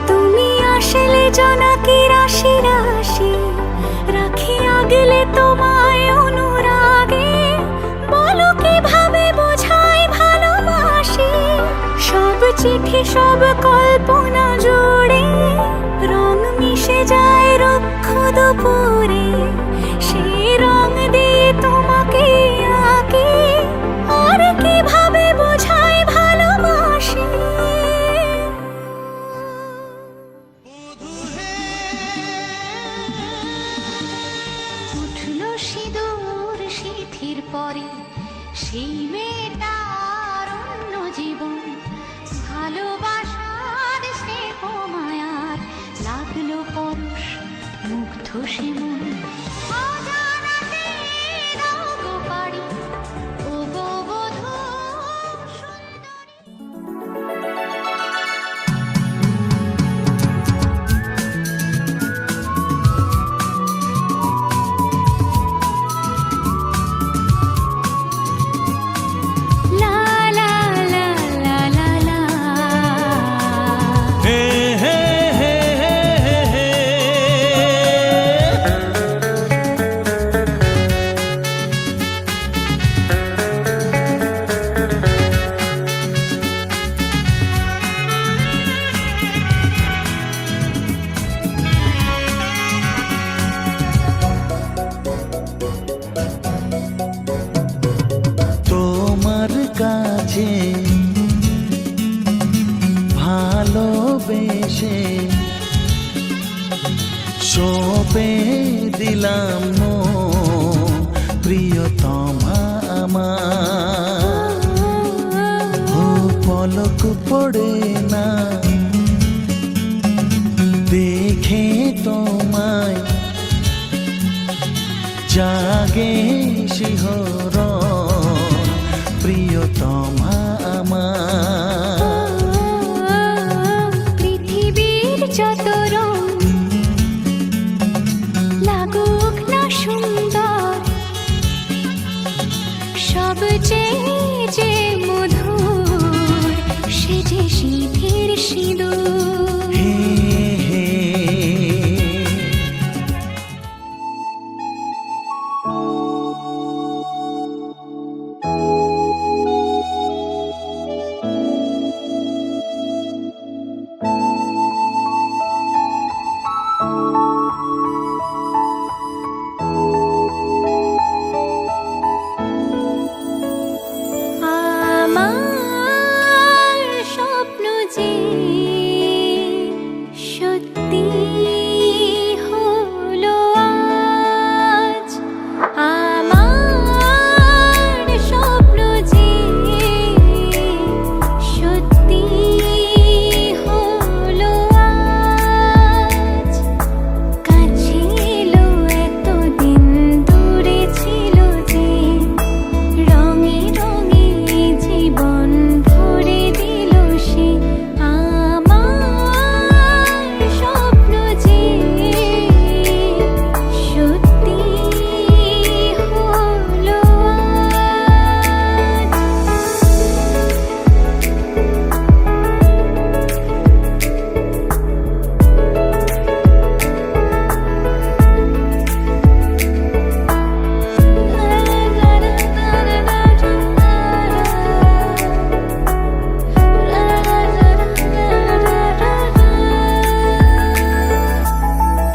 S5: তুমি আসলে জোনাকি রাশি রাশি, রাখি আগলে তোমায় অনুরাগে, বলো কিভাবে বোঝাই ভালোবাসি। সব চিঠি সব কল্পনা জুড়ে রং মিশে যায় রুক্ষ দুপুরে, সেই রং দিয়ে তোমাকে আঁকি, আর কিভাবে বোঝাই ভালোবাসি। উঠল সিঁদুর সিঁথির পরে, সেই মেয়েটার অন্য জীবন, ভালোবাসার স্নেহ মায়ার লাগলো পরশ, মুগ্ধ সে মন। অজানাতে দাও গো পাড়ি, ও গো বধূ সুন্দরী। লা লা লা লা লা লা।
S1: হে হে হে হে হে।
S11: তোমার কাছে ভালোবেসে সঁপে দিলাম মন, প্রিয়তমা আমার। ও পলক পড়ে না দেখে তোমায়, জাগে শিহরণ প্রিয়তমা আমার।
S5: পৃথিবীর যত রং লাগুক না সুন্দর, সবচেয়ে যে মধুর সে যে সিঁথির সিঁদুর।
S11: হে হে
S5: আমার স্বপ্ন যে সত্যি হলো আজ, আমার স্বপ্ন যে সত্যি হলো আজ। কাছে এলো এতদিন, দূরে ছিল যে, রঙে রঙে জীবন ভরে দিল সে। আমার স্বপ্ন যে সত্যি হলো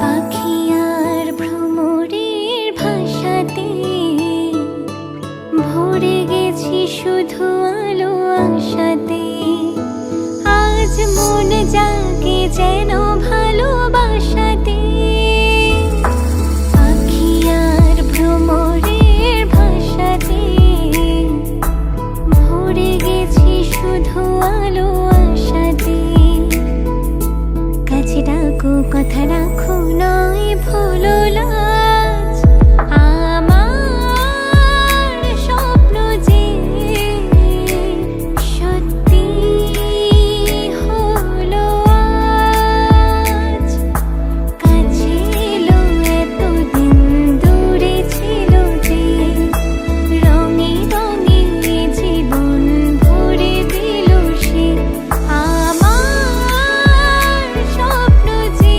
S5: পাখি আর ভ্রমরের ভাষাতে ভরে গেছি শুধু আলো আশাতে। আজ মন জাগে যেন ভালোবাসাতে। পাখি আর ভ্রমরের ভাষাতে ভরে গেছি শুধু আলো আশাতে। কাছে ডাকো কথা রাখো নয় ভুলো লাজ, আমার স্বপ্ন যে সত্যি হলো আজ। কাছে এলো এতদিন, দূরে ছিল যে, রঙে রঙে জীবন ভরে দিল সে। আমার স্বপ্ন যে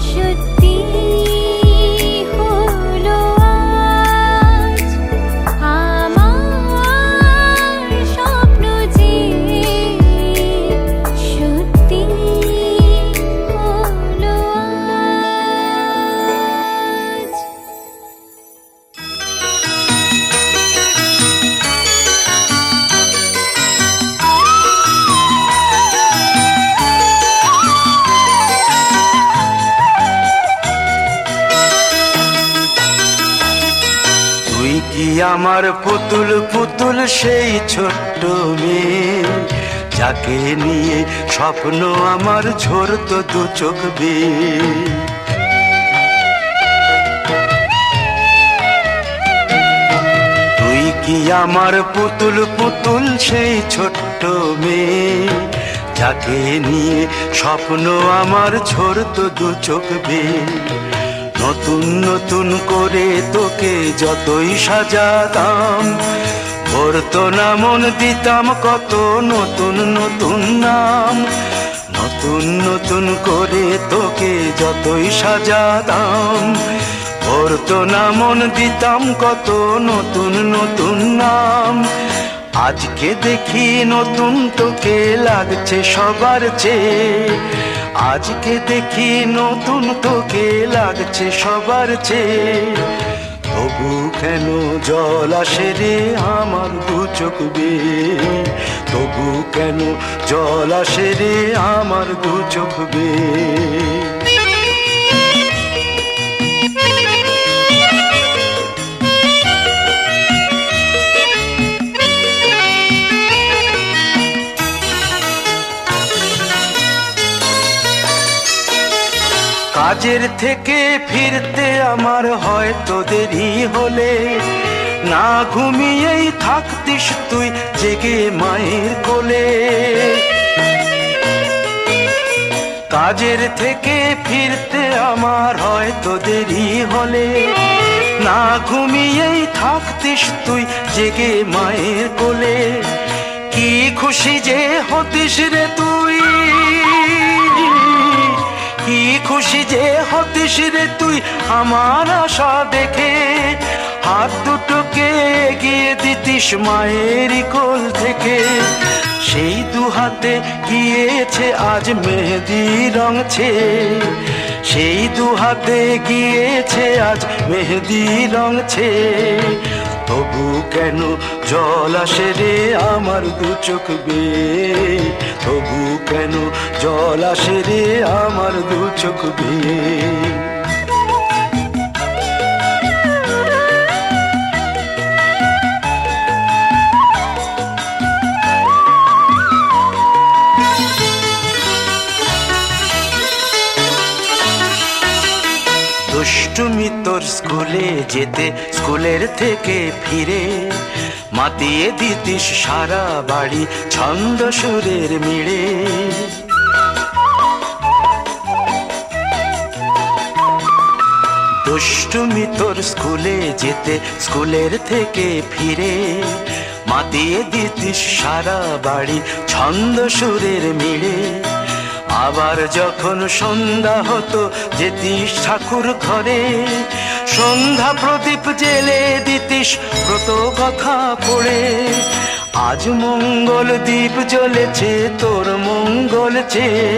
S5: সত্যি হলো আজ, আমার স্বপ্ন যে সত্যি হলো আজ।
S1: তুই কি আমার পুতুল পুতুল সেই ছোট্ট মেয়ে, যাকে নিয়ে স্বপ্ন আমার ঝরতো দু চোখ বেয়ে। তুই কি আমার পুতুল পুতুল সেই ছোট্ট মেয়ে, যাকে নিয়ে স্বপ্ন আমার ঝরতো দু চোখ বেয়ে। নতুন নতুন করে তোকে যতই সাজাতাম, ভরতো না মন, দিতাম কত নতুন নতুন নাম। নতুন নতুন করে তোকে যতই সাজাতাম, ভরতো না মন, দিতাম কত নতুন নতুন নাম। আজকে দেখি নতুন তোকে লাগছে সবার চেয়ে, আজকে দেখি নতুন তোকে লাগছে সবার চেয়ে। তবু কেন জল আসে রে আমার দু চোখ বেয়ে, তবু কেন জল আসে রে আমার দু চোখ বেয়ে।
S11: কাজের থেকে ফিরতে আমার হয়তো দেরি হলে না ঘুমিয়েই থাকতিস তুই জেগে মায়ের কোলে। কাজের থেকে ফিরতে আমার হয়তো দেরি হলে না ঘুমিয়েই থাকতিস তুই জেগে মায়ের কোলে। কি খুশি যে হতিস রে তুই, কি খুশি যে হতিস রে তুই আমার আশা দেখে। হাত দুটোকে এগিয়ে দিতিস মায়ের কোল থেকে। সেই দু হাতে গিয়েছে আজ মেহেদি রঙছে, সেই দু হাতে গিয়েছে আজ মেহেদি রঙছে। তবু কেন জল আসে রে আমার দু চোখ বেয়ে, তবু কেন জল আসে রে আমার দু চোখ বেয়ে। দুষ্টুমি তোর স্কুলে যেতে স্কুলের থেকে ফিরে মাতিয়ে দিতিস সারা বাড়ি ছন্দ সুরের মিড়ে। দুষ্টুমি তোর স্কুলে যেতে স্কুলের থেকে ফিরে মাতিয়ে দিতিস সারা বাড়ি ছন্দ সুরের মিড়ে। আবার যখন সন্ধ্যা হতো যেতিস ঠাকুর ঘরে, সন্ধ্যা প্রদীপ জেলে দিতিস ব্রত কথা পড়ে। আজ মঙ্গল দ্বীপ জ্বলেছে তোর মঙ্গল চেয়ে,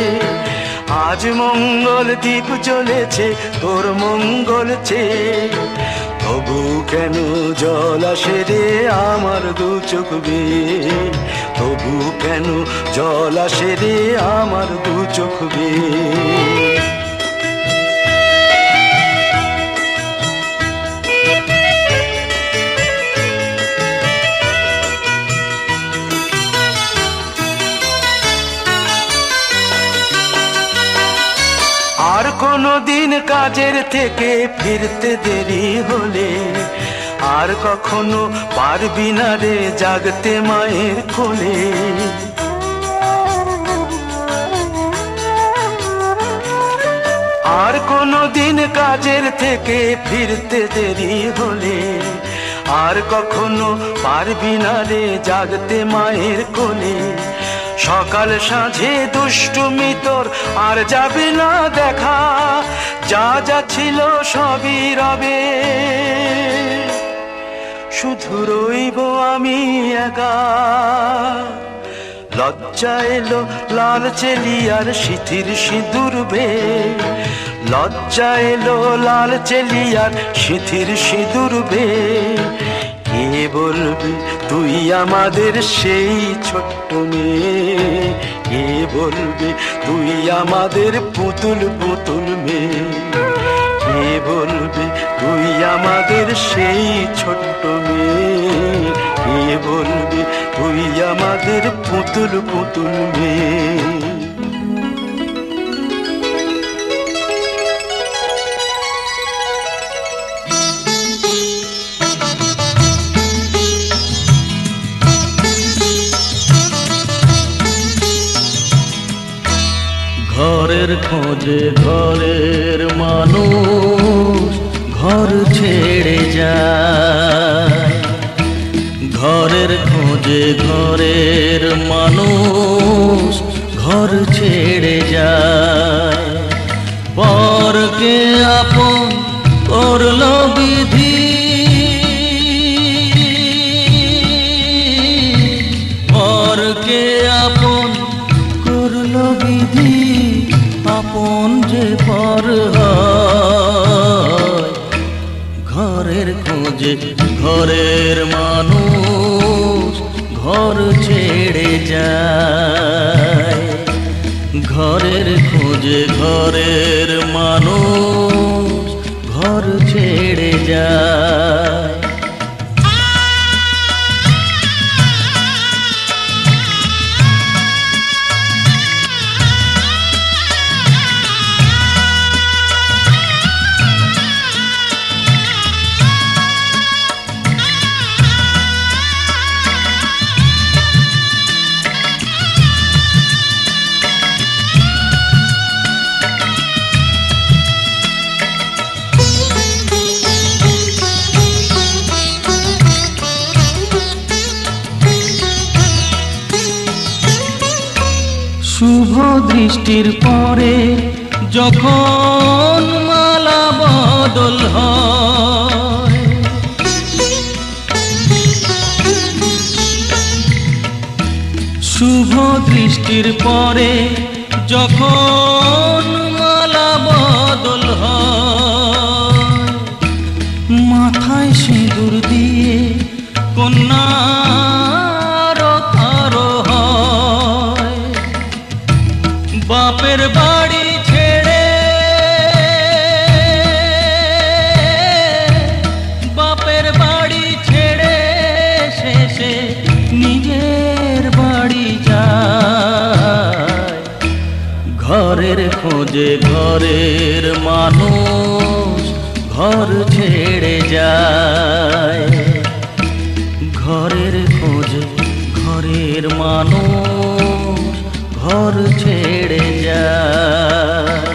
S11: আজ মঙ্গল দ্বীপ জ্বলেছে তোর মঙ্গল চেয়ে। তবু কেন জল আসে রে আমার দু চোখ বেয়ে, তবু কেন জল আসে রে আমার দু চোখ বেয়ে। আর কোনো দিন কাজের থেকে ফিরতে দেরি হলে আর কখনো পারবি না রে জাগতে মায়ের কোলে। আর কোনো দিন কাজের থেকে ফিরতে দেরি হলে আর কখনো পারবি না রে জাগতে মায়ের কোলে। সকাল সাঁঝে দুষ্টুমি তোর আর যাবে না দেখা, যা যা ছিল সবই রবে, শুধু রইব আমি একা। লজ্জা এলো লাল চেলিয়ার সিথির সিঁদুর বে, লজ্জা এলো লাল চেলিয়ার সিথির সিঁদুর বে। কে বলবি তুই আমাদের সেই ছোট্ট মেয়ে, কে বলবি তুই আমাদের পুতুল পুতুল মেয়ে, কে বলবি তুই আমাদের সেই ছোট্ট মেয়ে, কে বলবি তুই আমাদের পুতুল পুতুল মেয়ে। ঘরের খোঁজে ঘরের মানুষ ঘর ছেড়ে যায়, ঘরের খোঁজে ঘরের মানুষ ঘর ছেড়ে যায়। পরকে আপন করলো বিধি, পরকে আপন করলো বিধি, আপন যে পর হয়। ঘরের খোঁজে ঘরের মানুষ ঘর ছেড়ে যায়, ঘরের খোঁজে ঘরের মানুষ ঘর ছেড়ে যায়।
S1: শুভ দৃষ্টির পরে যখন মালা বদল হয়, শুভ দৃষ্টির পরে যখন মালা বদল হয়, মাথায় সিঁদুর দিয়ে কন্যার আরো হয়, বাপের বাড়ি ছেড়ে, বাপের বাড়ি ছেড়ে শেষে নিজের বাড়ি যায়, ঘরের খোঁজে ঘরের মানুষ ঘর ছেড়ে যায়, ঘরের খোঁজে ঘরের মানুষ ঘর ছেড়ে যায়।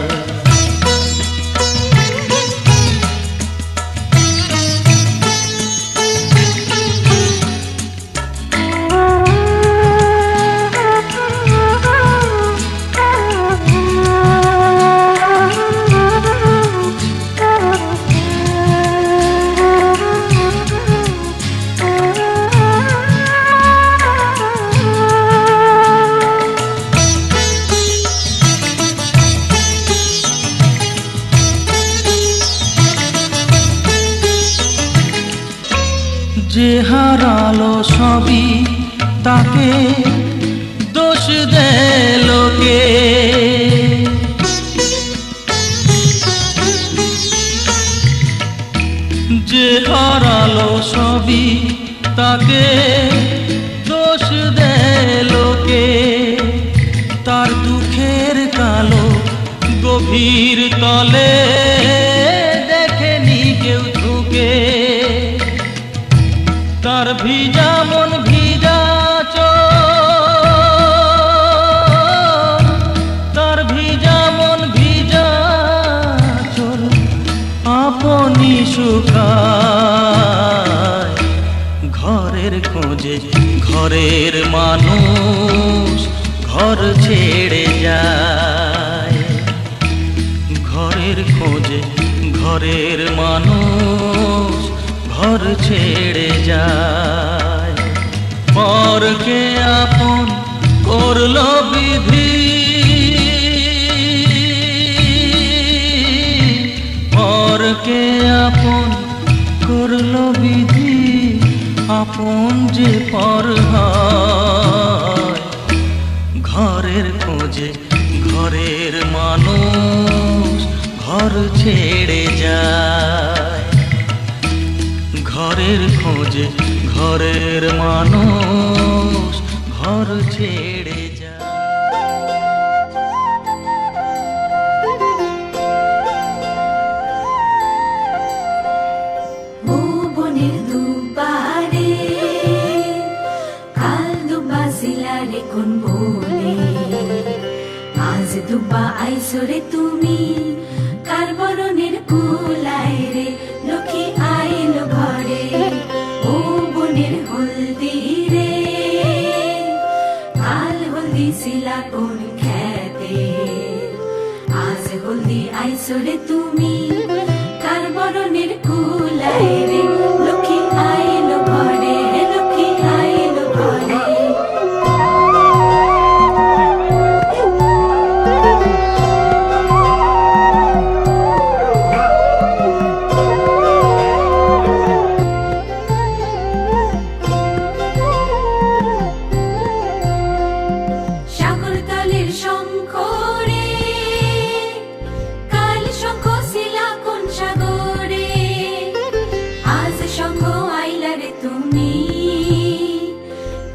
S1: যে হারালো সবই তাকে দোষ দেয় লোকে, যে হারালো সবই তাকে দোষ দেয় লোকে, তার দুঃখের কালো গভীর তলে দেখেনি কেউ ঝুঁকে, তার ভিজা মন ভিজা চোখ, তার ভিজা মন ভিজা চোখ আপনি শুকায়, ঘরের খোঁজে ঘরের মানুষ ঘর ছেড়ে যায়, ঘরের খোঁজে ঘরের মানুষ ঘর ছেড়ে যায়, পরকে আপন করলো বিধি, পরকে আপন করলো বিধি, আপন যে পর হয়, ঘরের খোঁজে ঘরের মানুষ ঘর ছেড়ে যায়, ঘরের খোঁজে ঘরের মানুষ ঘর ছেড়ে যায়।
S5: ও বনের দুবারে কাল দুবা সিলারে কোন বলে, আজ দুবা আইসরে তুমি কার বরণের কুলায় রে, লক্ষ্মী আইলো ঘরে। ও বনের হলদি রে কাল হলদি সিলা কোন খেতে, আজ হলদি আইসরে তুমি কার বরণের কুলায় রে, লক্ষ্মী আইলো ঘরে, লক্ষ্মী আইলো ঘরে। সাগরতলের শঙ্খ রে কাল শঙ্খ ছিলা কোন সাগরে, আজ শঙ্খ আইলা রে তুমি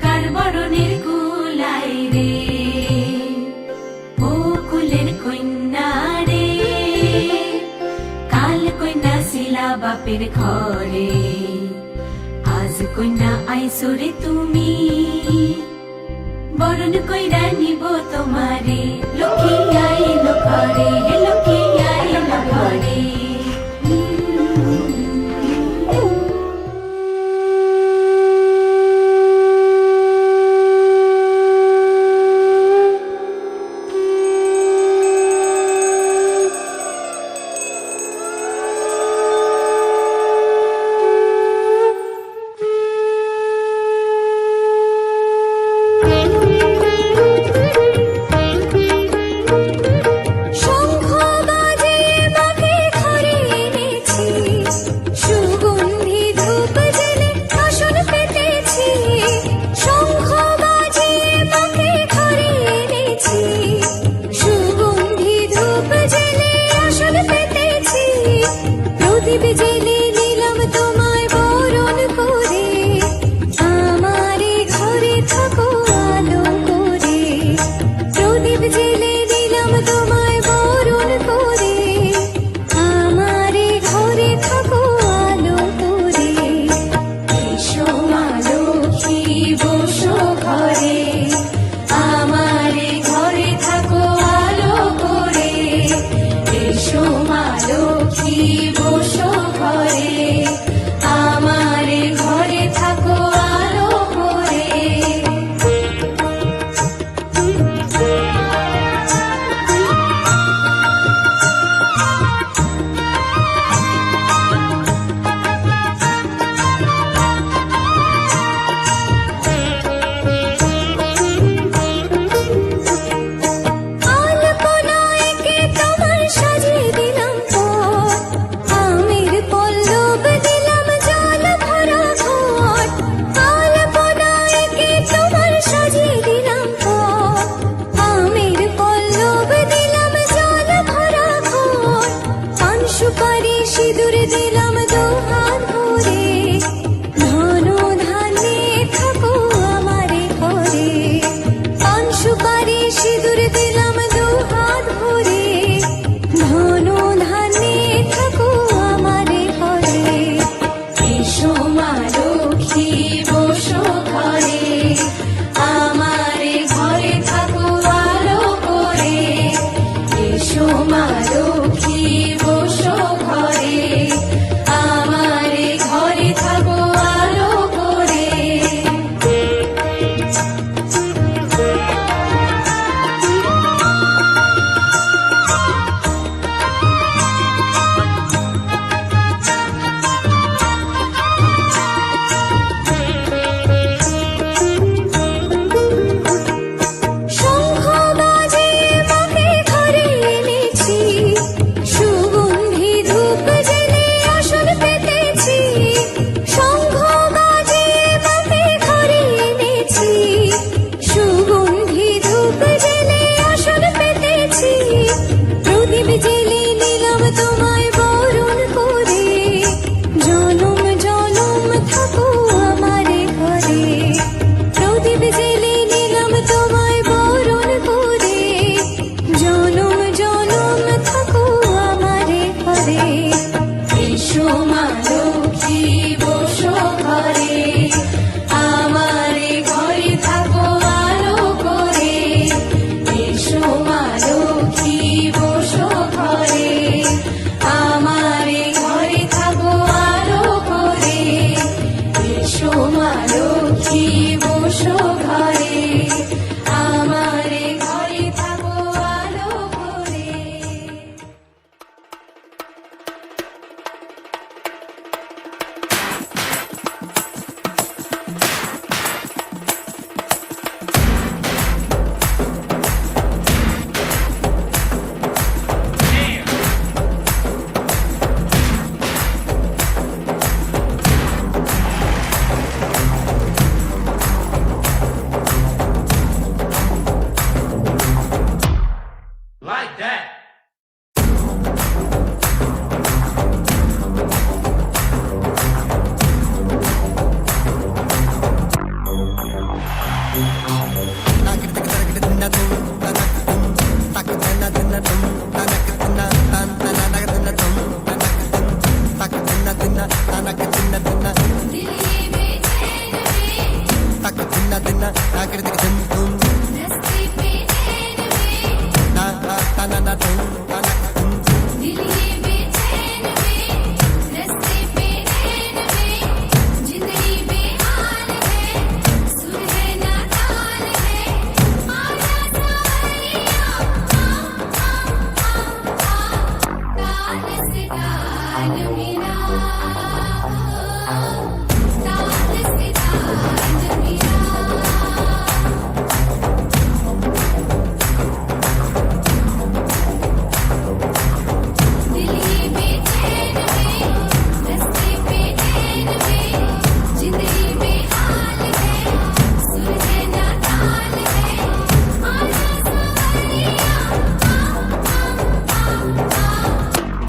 S5: কার বরণের কুলায় রে। ও কুলের কন্যা রে কাল কন্যা ছিলা বাপের ঘরে, আজ কন্যা আইসরে তুমি বরণ কইরা নিব তোমারে, লক্ষ্মী আইলো ঘরে, লক্ষ্মী আইলো ঘরে।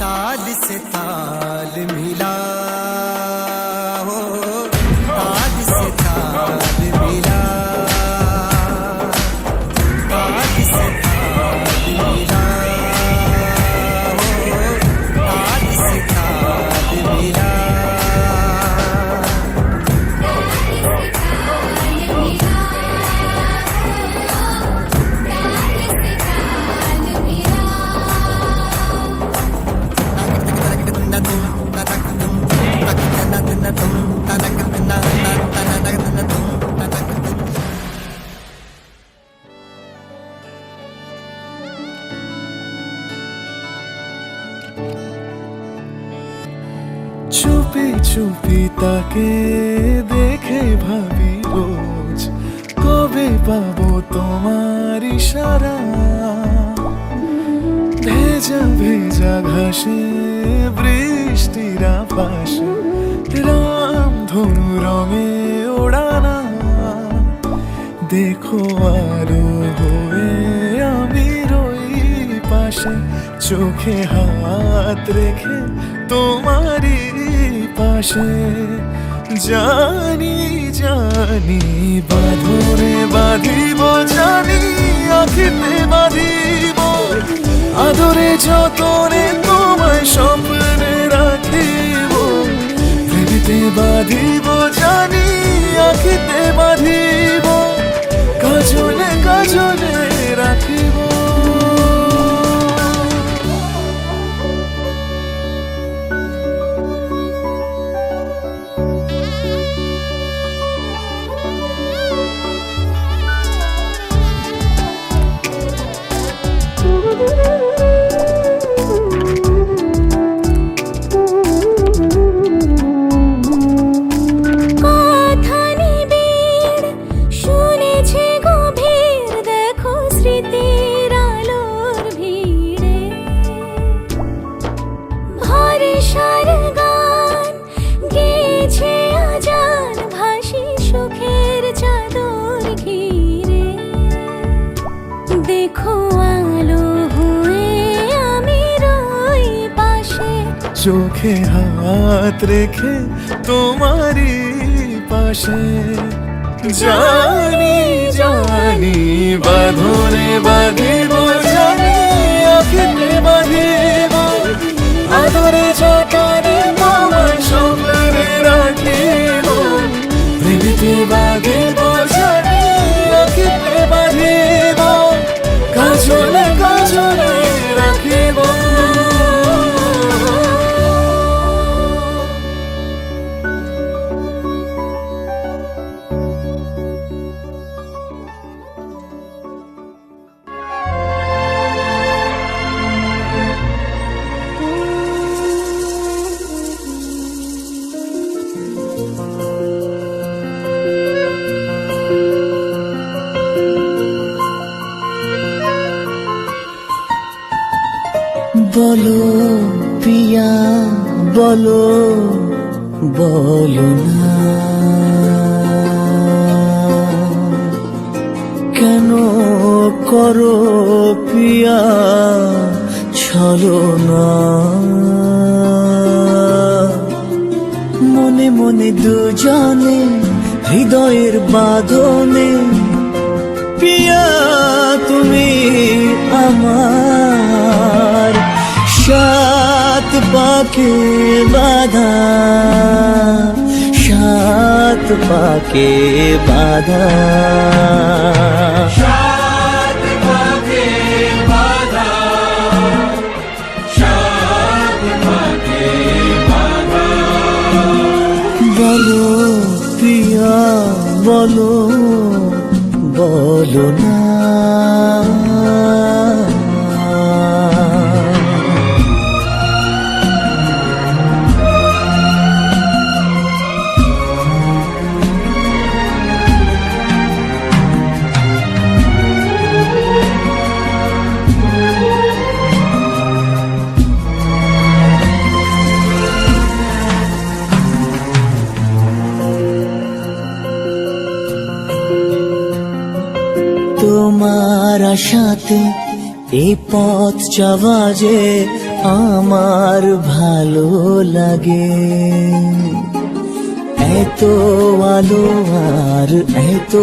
S9: ताल से ताल मिला हो, ताल से ताल मिला, ताल से ताल मिला हो, ताल से ताल मिला।
S2: চুপি চুপি তাকে দেখে ভাবি রোজ, কবে পাবো তোমার ইশারা। ভেজা ভেজা ঘাসে বৃষ্টির আভাসে রাম ধনু রঙে ওড়ানা। দেখো আলো হয়ে আমি রই পাশে, চোখে হাত রেখে তোমারই পাশে। জানি জানি বাঁধনে বাঁধিব, জানি আখিতে বাঁধিব, আদরে যতনে তোমায় স্বপ্নে রাখিব। প্রেমেতে বাঁধিব, জানি আখিতে বাঁধিব, কাজলে কাজলে রাখিব। চোখে হাত রেখে তোমারই পাশে। জানি জানি বাঁধনে বাঁধিব, জানি আখিতে বাঁধিব, আদরে যতনে তোমায় স্বপ্নে রাখিব। প্রেমেতে বাঁধিব, জানি আখিতে বাঁধিব, কাজলে কাজলে রাখিব।
S12: বলো পিয়া বলো, বলো না কেন করো পিয়া ছলনা। মনে মনে দুজনে হৃদয়ের বাঁধনে, পিয়া তুমি আমার সাত পাকে বাঁধা, সাত পাকে বাধা বলো প্রিয়া বলো বলো না তোমার আশাতে এই পথ যাওয়া যে আমার ভালো লাগে এত আলো আর এত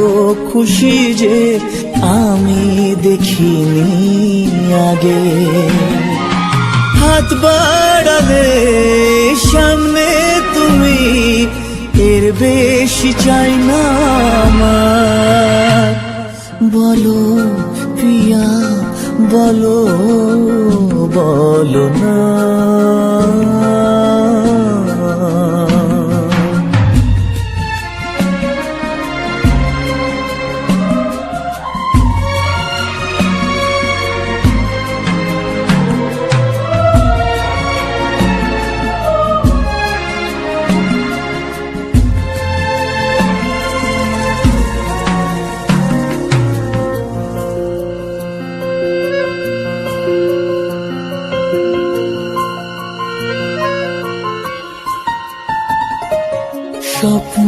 S12: খুশি যে আমি দেখিনি আগে হাত বাড়ালে সামনে তুমি এর বেশি চাই না আমার বলো প্রিয়া বলো বলো না স্বপ্ন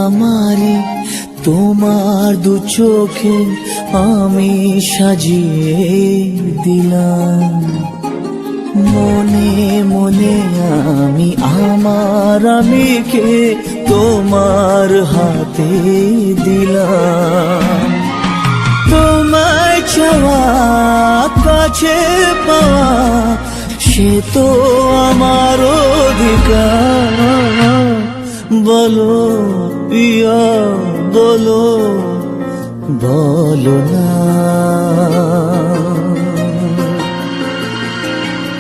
S12: আমারে তোমার দু চোখে আমি সাজিয়ে দিলাম মনে মনে আমি আমার আমিকে তোমার হাতে দিলাম তোমায় চাওয়া কাছে পাওয়া সে তো আমার অধিকার বলো প্রিয়া বলো বলো না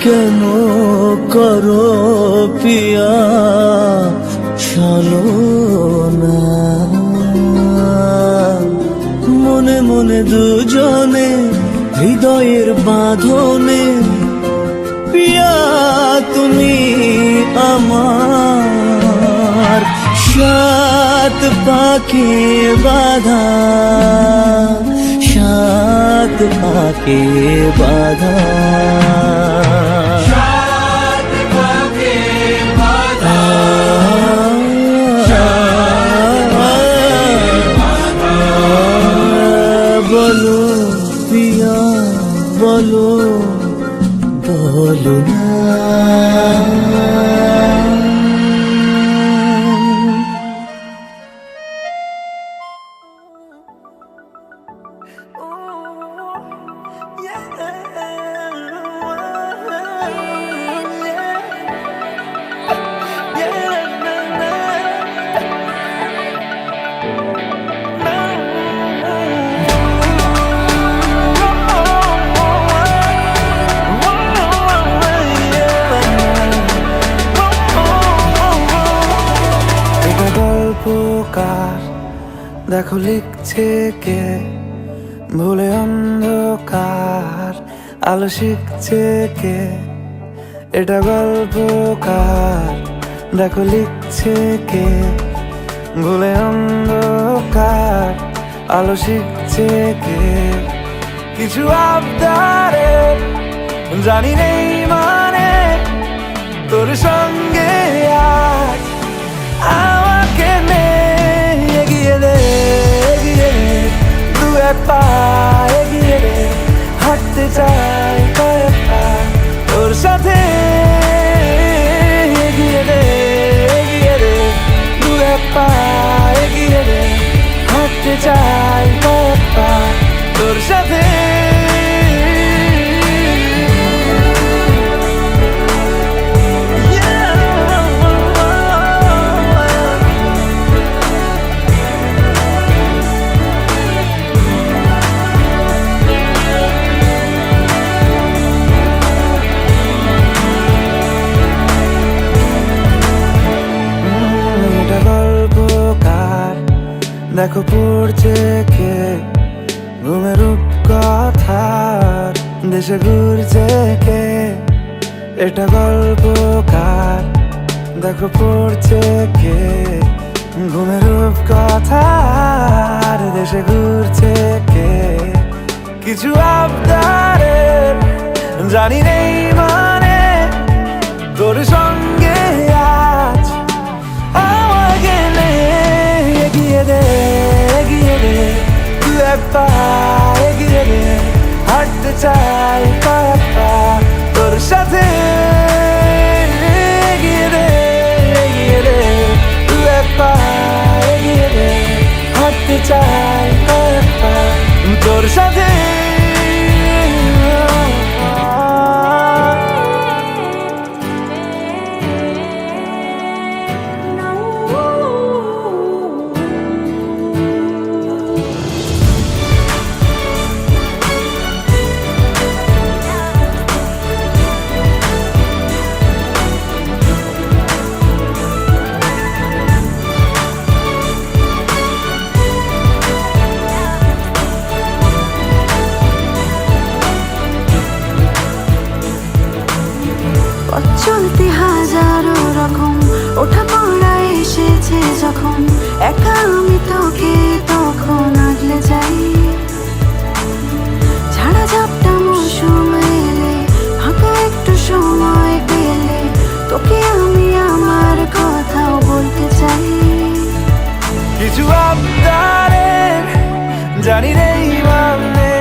S12: কেন করো প্রিয়া চলো না মনে মনে দুজনে হৃদয়ের বাঁধনে প্রিয়া তুমি আমার সাত পাকে বাধা সাত পাকে বাধা বলো প্রিয়া বলো বলো না
S11: দেখো লিখছে কে ভুলে অন্ধকার আলো শিখছে কে এটা গল্পকার দেখো লিখছে কে ভুলে অন্ধকার আলো শিখছে কে কিছু আবদারে জানি নেই মানে তোর সঙ্গে আজ আমাকে নে এগিয়ে দে দু এক পা এগিয়ে দে হাঁটতে চাই কয়েক পা তোর সাথে এগিয়ে দে দু এক পা এগিয়ে দে হাঁটতে চাই কয়েক পা তোর সাথে
S2: দেখো পড়ছে কে ঘুমের রূপকথার দেশে ঘুরছে কে এটা গল্পকার দেখো পড়ছে কে ঘুমের রূপকথার দেশে ঘুরছে কে কিছু আবদারের জানি নেই মানে তোর সঙ্গে আজ আমাকে নে এগিয়ে দে তুই এক পা এগিয়ে দে হাঁটতে চাই কয়েক পা তোর সাথে এগিয়ে দে তুই এক পা এগিয়ে দে হাঁটতে চাই কয়েক পা তোর সাথে
S5: চলতে হাজারো রকম ওঠা পড়া এসেছে যখন একা আমি তোকে তখন আগলে যাই ঝাড়া ঝাপটা মৌসুম এলে ফাঁকা একটু সময় পেলে তোকে আমি আমার কথাও বলতে চাই
S2: কিছু আবদারের জানি নেই মানে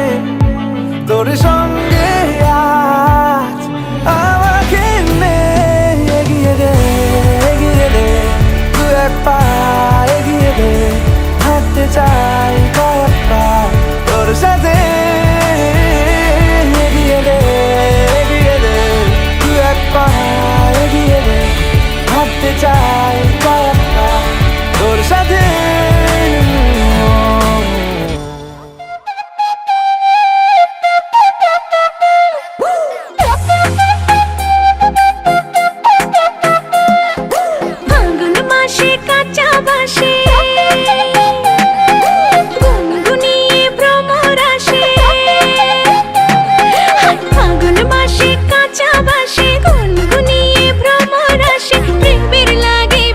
S2: তোর সঙ্গে আজ আমাকে নে এগিয়ে দে তুই এক পা এগিয়ে দে হাঁটতে চাই কয়েক পা তোর সাথে এগিয়ে দে তুই এক পা এগিয়ে দে হাঁটতে চাই কয়েক পা তোর সাথে
S5: ফাগুন মাসে কাঁচা বাসে গুনগুনিয়ে ভ্রমর আসে ফাগুন মাসে কাঁচা বাসে গুনগুনিয়ে ভ্রমর আসে প্রেমের লাগে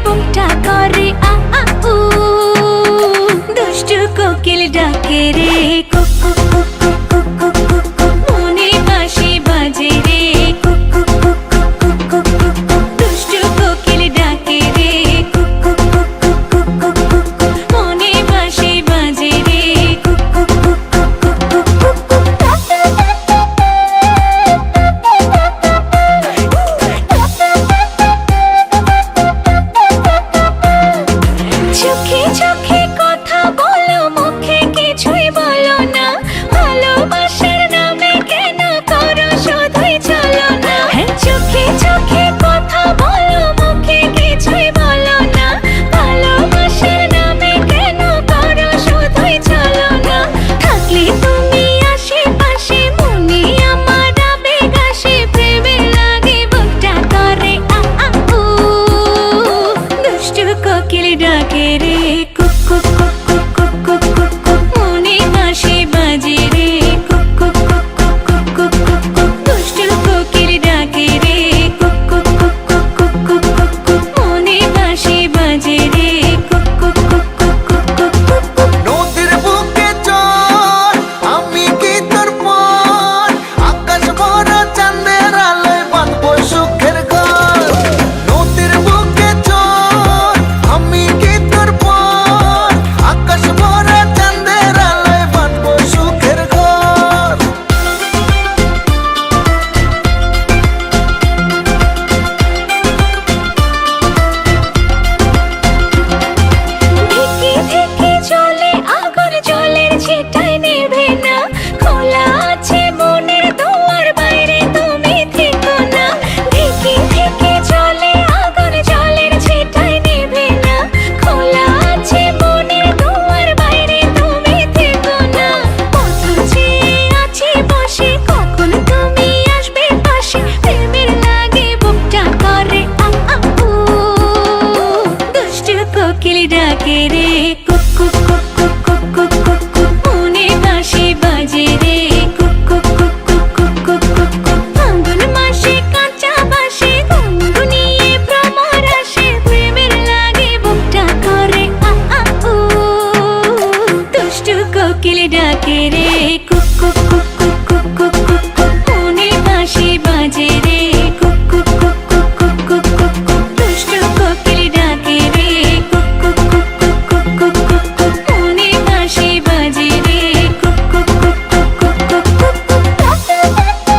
S5: cook cook cook cook cook cook cook মনের বাঁশি বাজে রে cook cook cook cook cook cook cook cook দুষ্টু কোকিল ডাকে রে cook cook cook cook cook cook cook cook মনের বাঁশি বাজে রে cook cook cook cook cook cook cook cook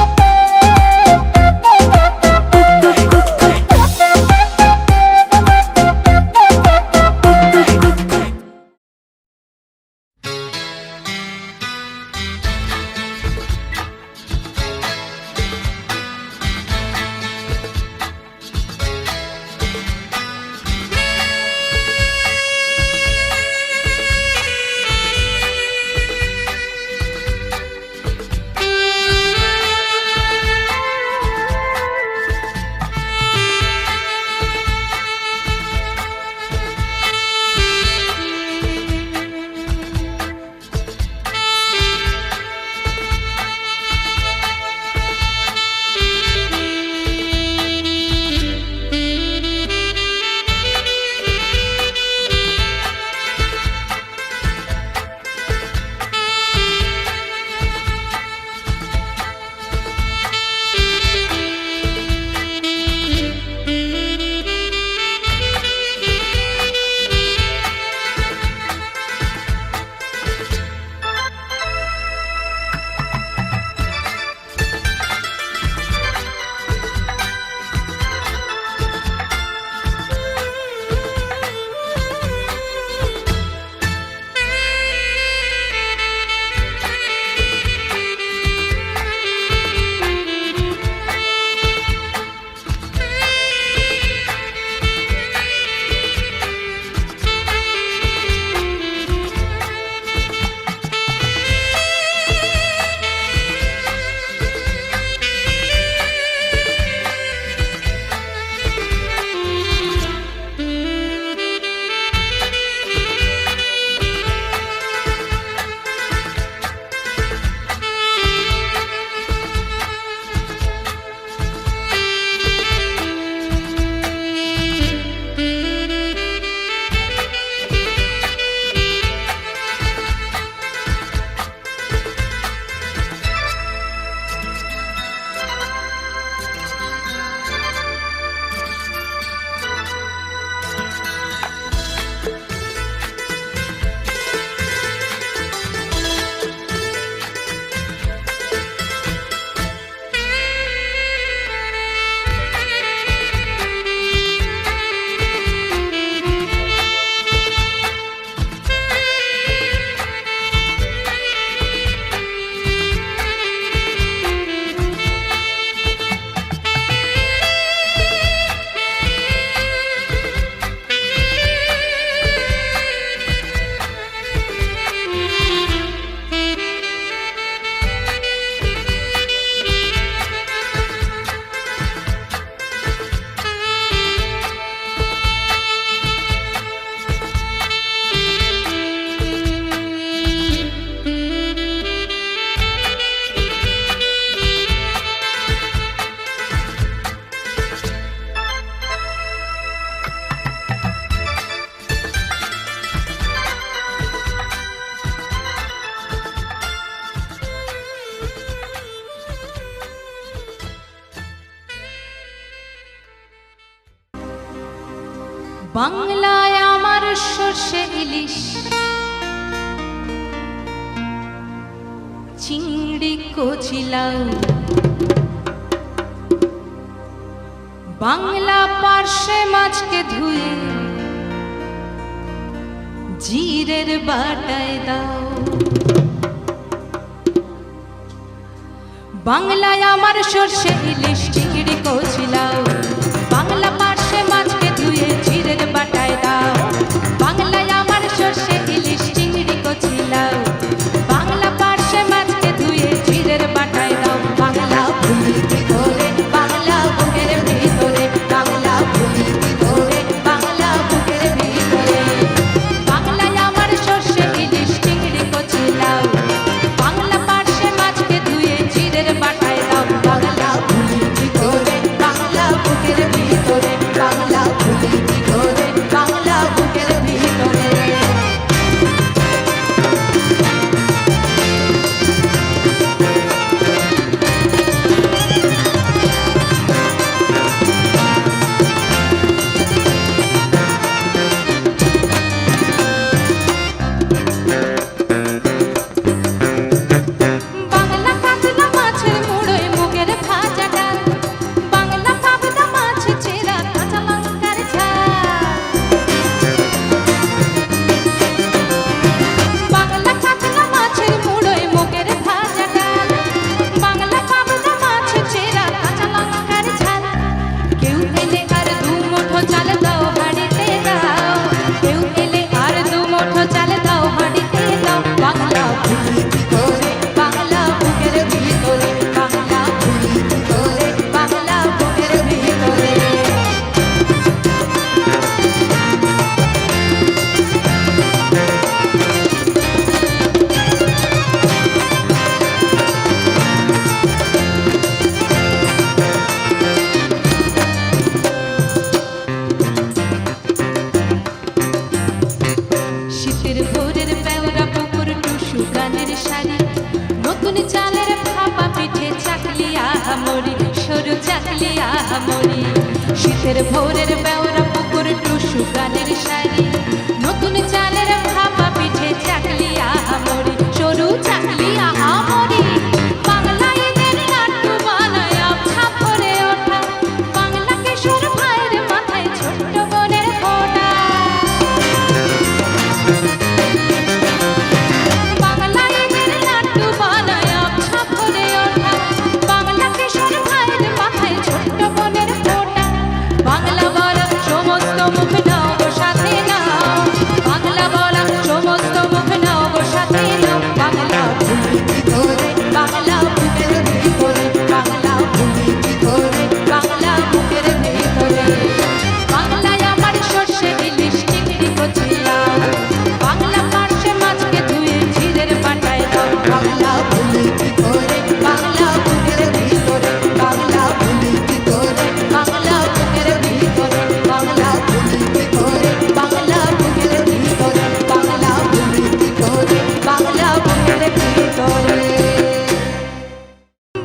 S8: বাংলায় আমার সর্ষে ইলিশ চিংড়ি কচিলাও বাংলা পার্শে মাছকে ধুয়ে জিরের বাটায় দাও বাংলায় আমার সর্ষে ইলিশ চিংড়ি কচিলাও বাংলা পার্শে মাছকে ধুয়ে জিরের বাটায় দাও বাংলায় আমার সর্ষে ইলিশ চিংড়ি কচিলাও বাংলা পার্শে মাছকে ধুয়ে জিরের বাটায় দাও বাংলা ভুলি কি করে বাংলা বুকের ভিতরে বাংলা ভুলি কি করে বাংলা বুকের ভিতরে বাংলায় আমার সর্ষে ইলিশ চিংড়ি কচিলাও বাংলা পার্শে মাছকে ধুয়ে জিরের বাটায় দাও বাংলা ভুলি কি করে বাংলা বুকের ভিতরে বাংলা ভুলি কি করে বাংলা বুকের ভিতরে
S5: চাকলিয়া মরি শীতের ভোরের বেওরা পুকুর টুসু গানের শাড়ি নতুন চালের ভাপা পিঠে চাকলিয়া মরি সরু চাকলিয়া মরি বাংলা ঈদের নাট্য বানায় ছাপ করে ওঠা বাংলা কিশোর ভাইয়ের মাথায় ছোট্ট বোনের ফোঁটা বাংলা ঈদের নাট্য বানায় ছাপ করে ওঠা বাংলা কিশোর ভাইয়ের মাথায় ছোট্ট বোনের ফোঁটা বাংলা বলা সমস্ত মুখ নাও গো সাথে নাও বাংলা বলা সমস্ত মুখ নাও গো সাথে নাও বাংলা ভূমি ধরে বাংলা বুকের ভিতরে বাংলা ভূমি ধরে বাংলা বুকের ভিতরে বাংলায় আমার সর্ষে ইলিশ চিংড়ি কচিলা বাংলা পার্শে মাছকে ধুয়ে ঝিলের পাটায় দাও বাংলা ভূমি ধরে বাংলা বুকের ভিতরে বাংলা ভূমি ধরে বাংলা বুকের ভিতরে বাংলা ভূমি ধরে বাংলা বুকের ভিতরে বাংলা ভূমি ধরে বাংলা বুকের ভিতরে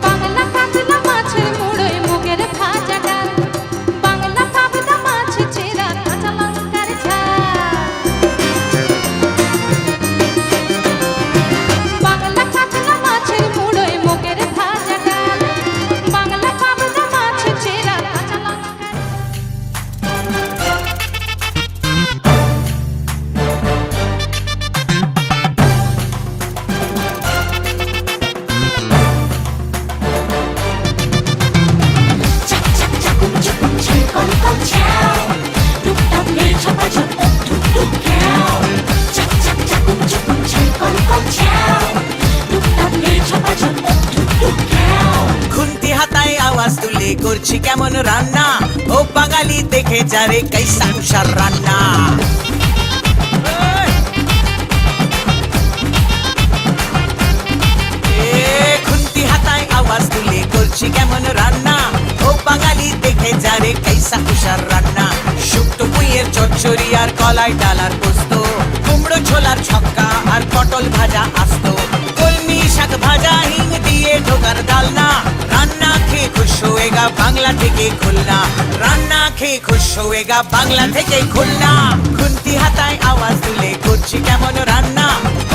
S5: বাংলা কাতলা মাছের মুড়োয় মুগের ভাজা ডাল বাংলা পাবদা মাছ চেরা কাঁচা লঙ্কার ঝাল বাংলা কাতলা মাছের মুড়োয় মুগের ভাজা ডাল বাংলা পাবদা মাছ চেরা কাঁচা লঙ্কার
S11: খুন্তি হাতায় আওয়াজ তুলে করছি কেমন রান্না ও বাঙালি দেখে যারে কৈসা উষার রান্না খুন্তি হাতায় আওয়াজ তুলে করছি কেমন রান্না ও বাঙালি দেখে যারে কৈসা উষার রান্না শুক্তো পুঁইয়ের চচ্চড়ি আর কলাই ডালার পোস্ত কুমড়ো ছোলার ছক্কা আর পটল ভাজা আস্ত কলমি শাক ভাজা হিং দিয়ে ঢোকার ডালনা রান্না খেয়ে খুশ হয়েগা বাংলা থেকে খুলনা রান্না খেয়ে খুশ হয়েগা বাংলা থেকে খুলনা খুন্তি হাতায় আওয়াজ তুলে করছি কেমন রান্না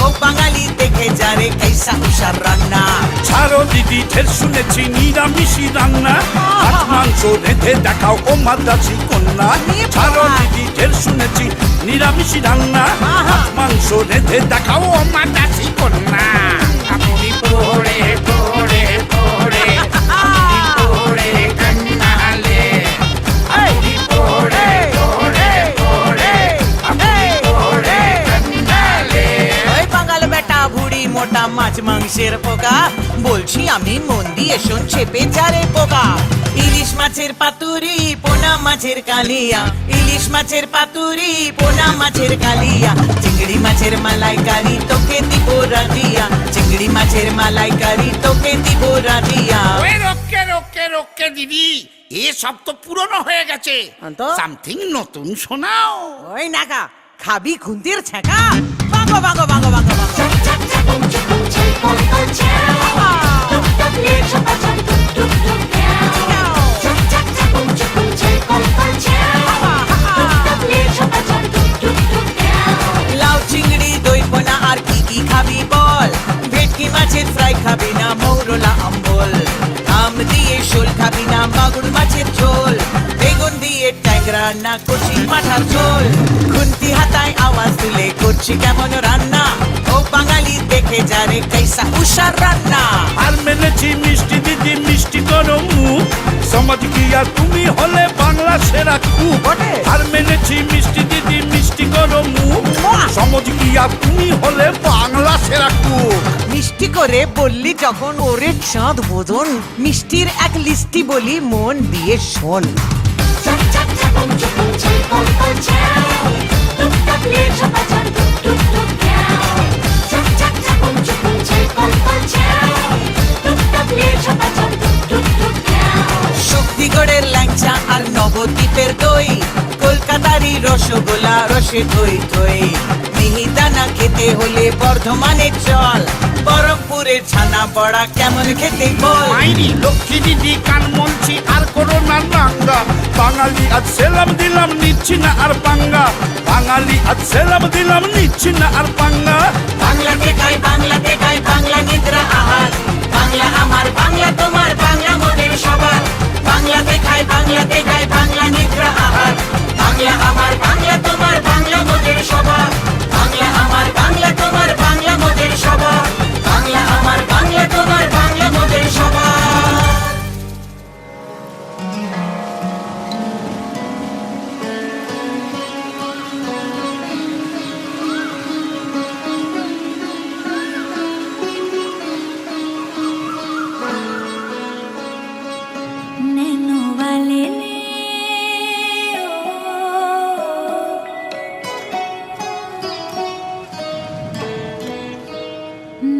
S11: ও বাঙালি দেখে যারে কৈসা উষার রান্না
S13: ছাড়ো দিদি ঢের শুনেছি নিরামিষি রান্না হাঁস মাংস রেঁধে দেখাও ও মাদ্রাসি কন্যা ছাড়ো দিদি ঢের শুনেছি নিরামিষি রান্না হাঁস মাংস রেঁধে দেখাও ও মাদ্রাসি কন্যা আপনি পড়ে পড়ে পড়ে আপনি পড়ে কান্নালে আপনি পড়ে পড়ে পড়ে আপনি পড়ে কান্নালে
S11: ওই বাঙাল বেটা ভুড়ি মোটা মাছ মাংসের পোকা বলছি আমি মন দিয়ে শোন চেপে যারে পোকা ইলিশ মাছের পাতুরি পোনা মাছের কালিয়া ইলিশ মাছের পাতুরি পোনা মাছের কালিয়া চিংড়ি মাছের মালাইকারি তোকে দিব রাজিয়া চিংড়ি মাছের মালাইকারি তোকে দিব রাজিয়া
S13: ওই রোকে রোকে রোকে দিদি এ সব তো পুরনো হয়ে গেছে সামথিং নতুন শোনাও
S11: ওই নাকা খাবি খুন্তির ছেঁকা বাঙ্গো বাঙ্গো বাঙ্গো বাঙ্গো লাউ চিংড়ি দই পোনা আর কি কি খাবি বল ভেটকি মাছের ফ্রাই খাবি না মৌরলা অম্বল আম দিয়ে শোল খাবি না মাগুর মাছের ঝোল বেগুন দিয়ে ট্যাংরা না কচি মাথার ঝোল খুন্তি হাতায় আওয়াজ তুলে করছি কেমন রান্না ও বাঙালি দেখে যারে কৈসা উষার রান্না
S13: আর মেনেছি মিষ্টি দিদি মিষ্টি করো মুখ সমাজ কি আর তুমি হলে বাংলা সেরা কুক আর মেনেছি মিষ্টি দিদি মিষ্টি করো মুখ সমাজ কি আর তুমি হলে বাংলা সেরা কুক
S11: মিষ্টি করে বললি যখন ওরে চাঁদ বোধন মিষ্টির এক লিস্টি বলি মন দিয়ে শোন শক্তিগড়ের ল্যাংচা আর নবদ্বীপের দই কলকাতা
S14: তাড়াতাড়ি রসগোল্লা রসে থই থই, মিহিদানা খেতে হলে বর্ধমানে চল, বরফপুরের ছানা পড়া কেমন খেতে বল।
S13: মাইরি লক্ষ্মী দিদি কান মনছি আর করোনা রাঙ্গা, বাঙালি আজ সেলাম দিলাম নিচ্ছি না আর পাঙ্গা, বাঙালি আজ সেলাম দিলাম নিচ্ছি না আর পাঙ্গা।
S14: বাংলাতে খাই বাংলা নিদ্রা আহার, বাংলা আমার বাংলা তোমার বাংলা মোদের সবার, বাংলাতে খাই বাংলা নিদ্রা আহার, বাংলা আমার বাংলা তোমার বাংলা মোদের সবার, বাংলা আমার বাংলা তোমার বাংলা মোদের সবার, বাংলা আমার বাংলা তোমার বাংলা মোদের সবার।
S5: नैनो वाले ने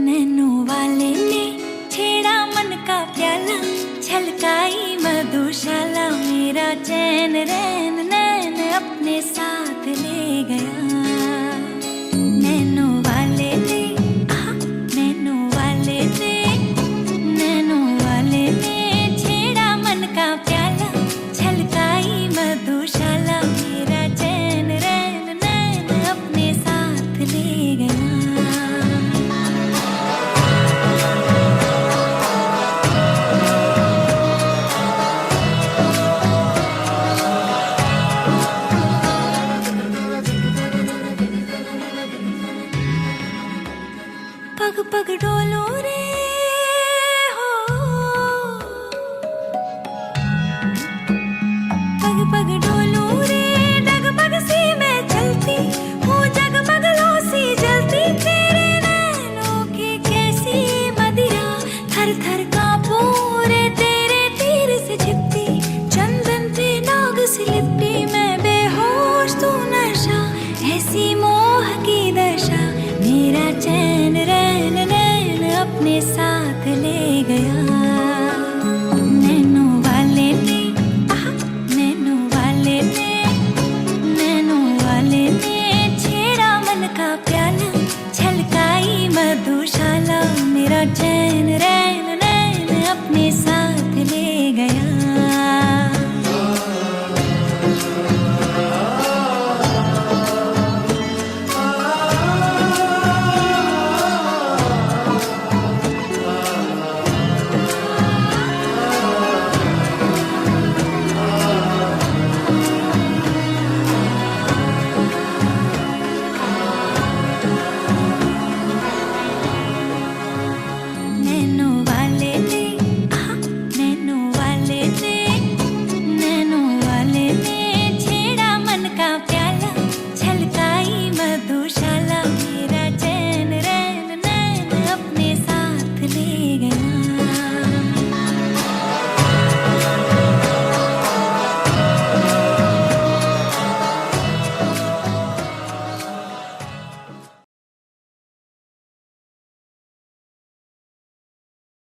S5: नैनो वाले ने छेड़ा मन का प्याला, छलकाई मधुशाला, मेरा चैन रैन नैन अपने साथ ले गया। नैनो वाले ने नैनो वाले ने नैनो वाले ने छेड़ा मन का प्याला, छलकाई मधुशाला, मेरा चैन रैन नैन अपने साथ ले गया। पग पग डोलो रे हो, पग पग डोलो रे, डगमग सी मैं चलती हूँ, जगमग लो सी जलती, तेरे नैनों की कैसी मदिरा, थर थर कांपूं रे तेरे तीर से छिपती, चंदन पे नाग सी लिपटी, मैं बेहोश तू नशा, ऐसी मोह की दशा, मेरा चैन रैन नैन अपने साथ ले गया। नैनो वाले ने नैनो वाले ने नैनो वाले ने छेड़ा मन का प्याला, छलकाई मधुशाला, मेरा चैन रैन नैन अपने साथ ले गया। नैनो वाले ने नैनो वाले ने नैनो वाले ने छेड़ा मन का प्याला, छलकाई मधुशाला, मेरा चैन रैन नैन अपने साथ ले गया।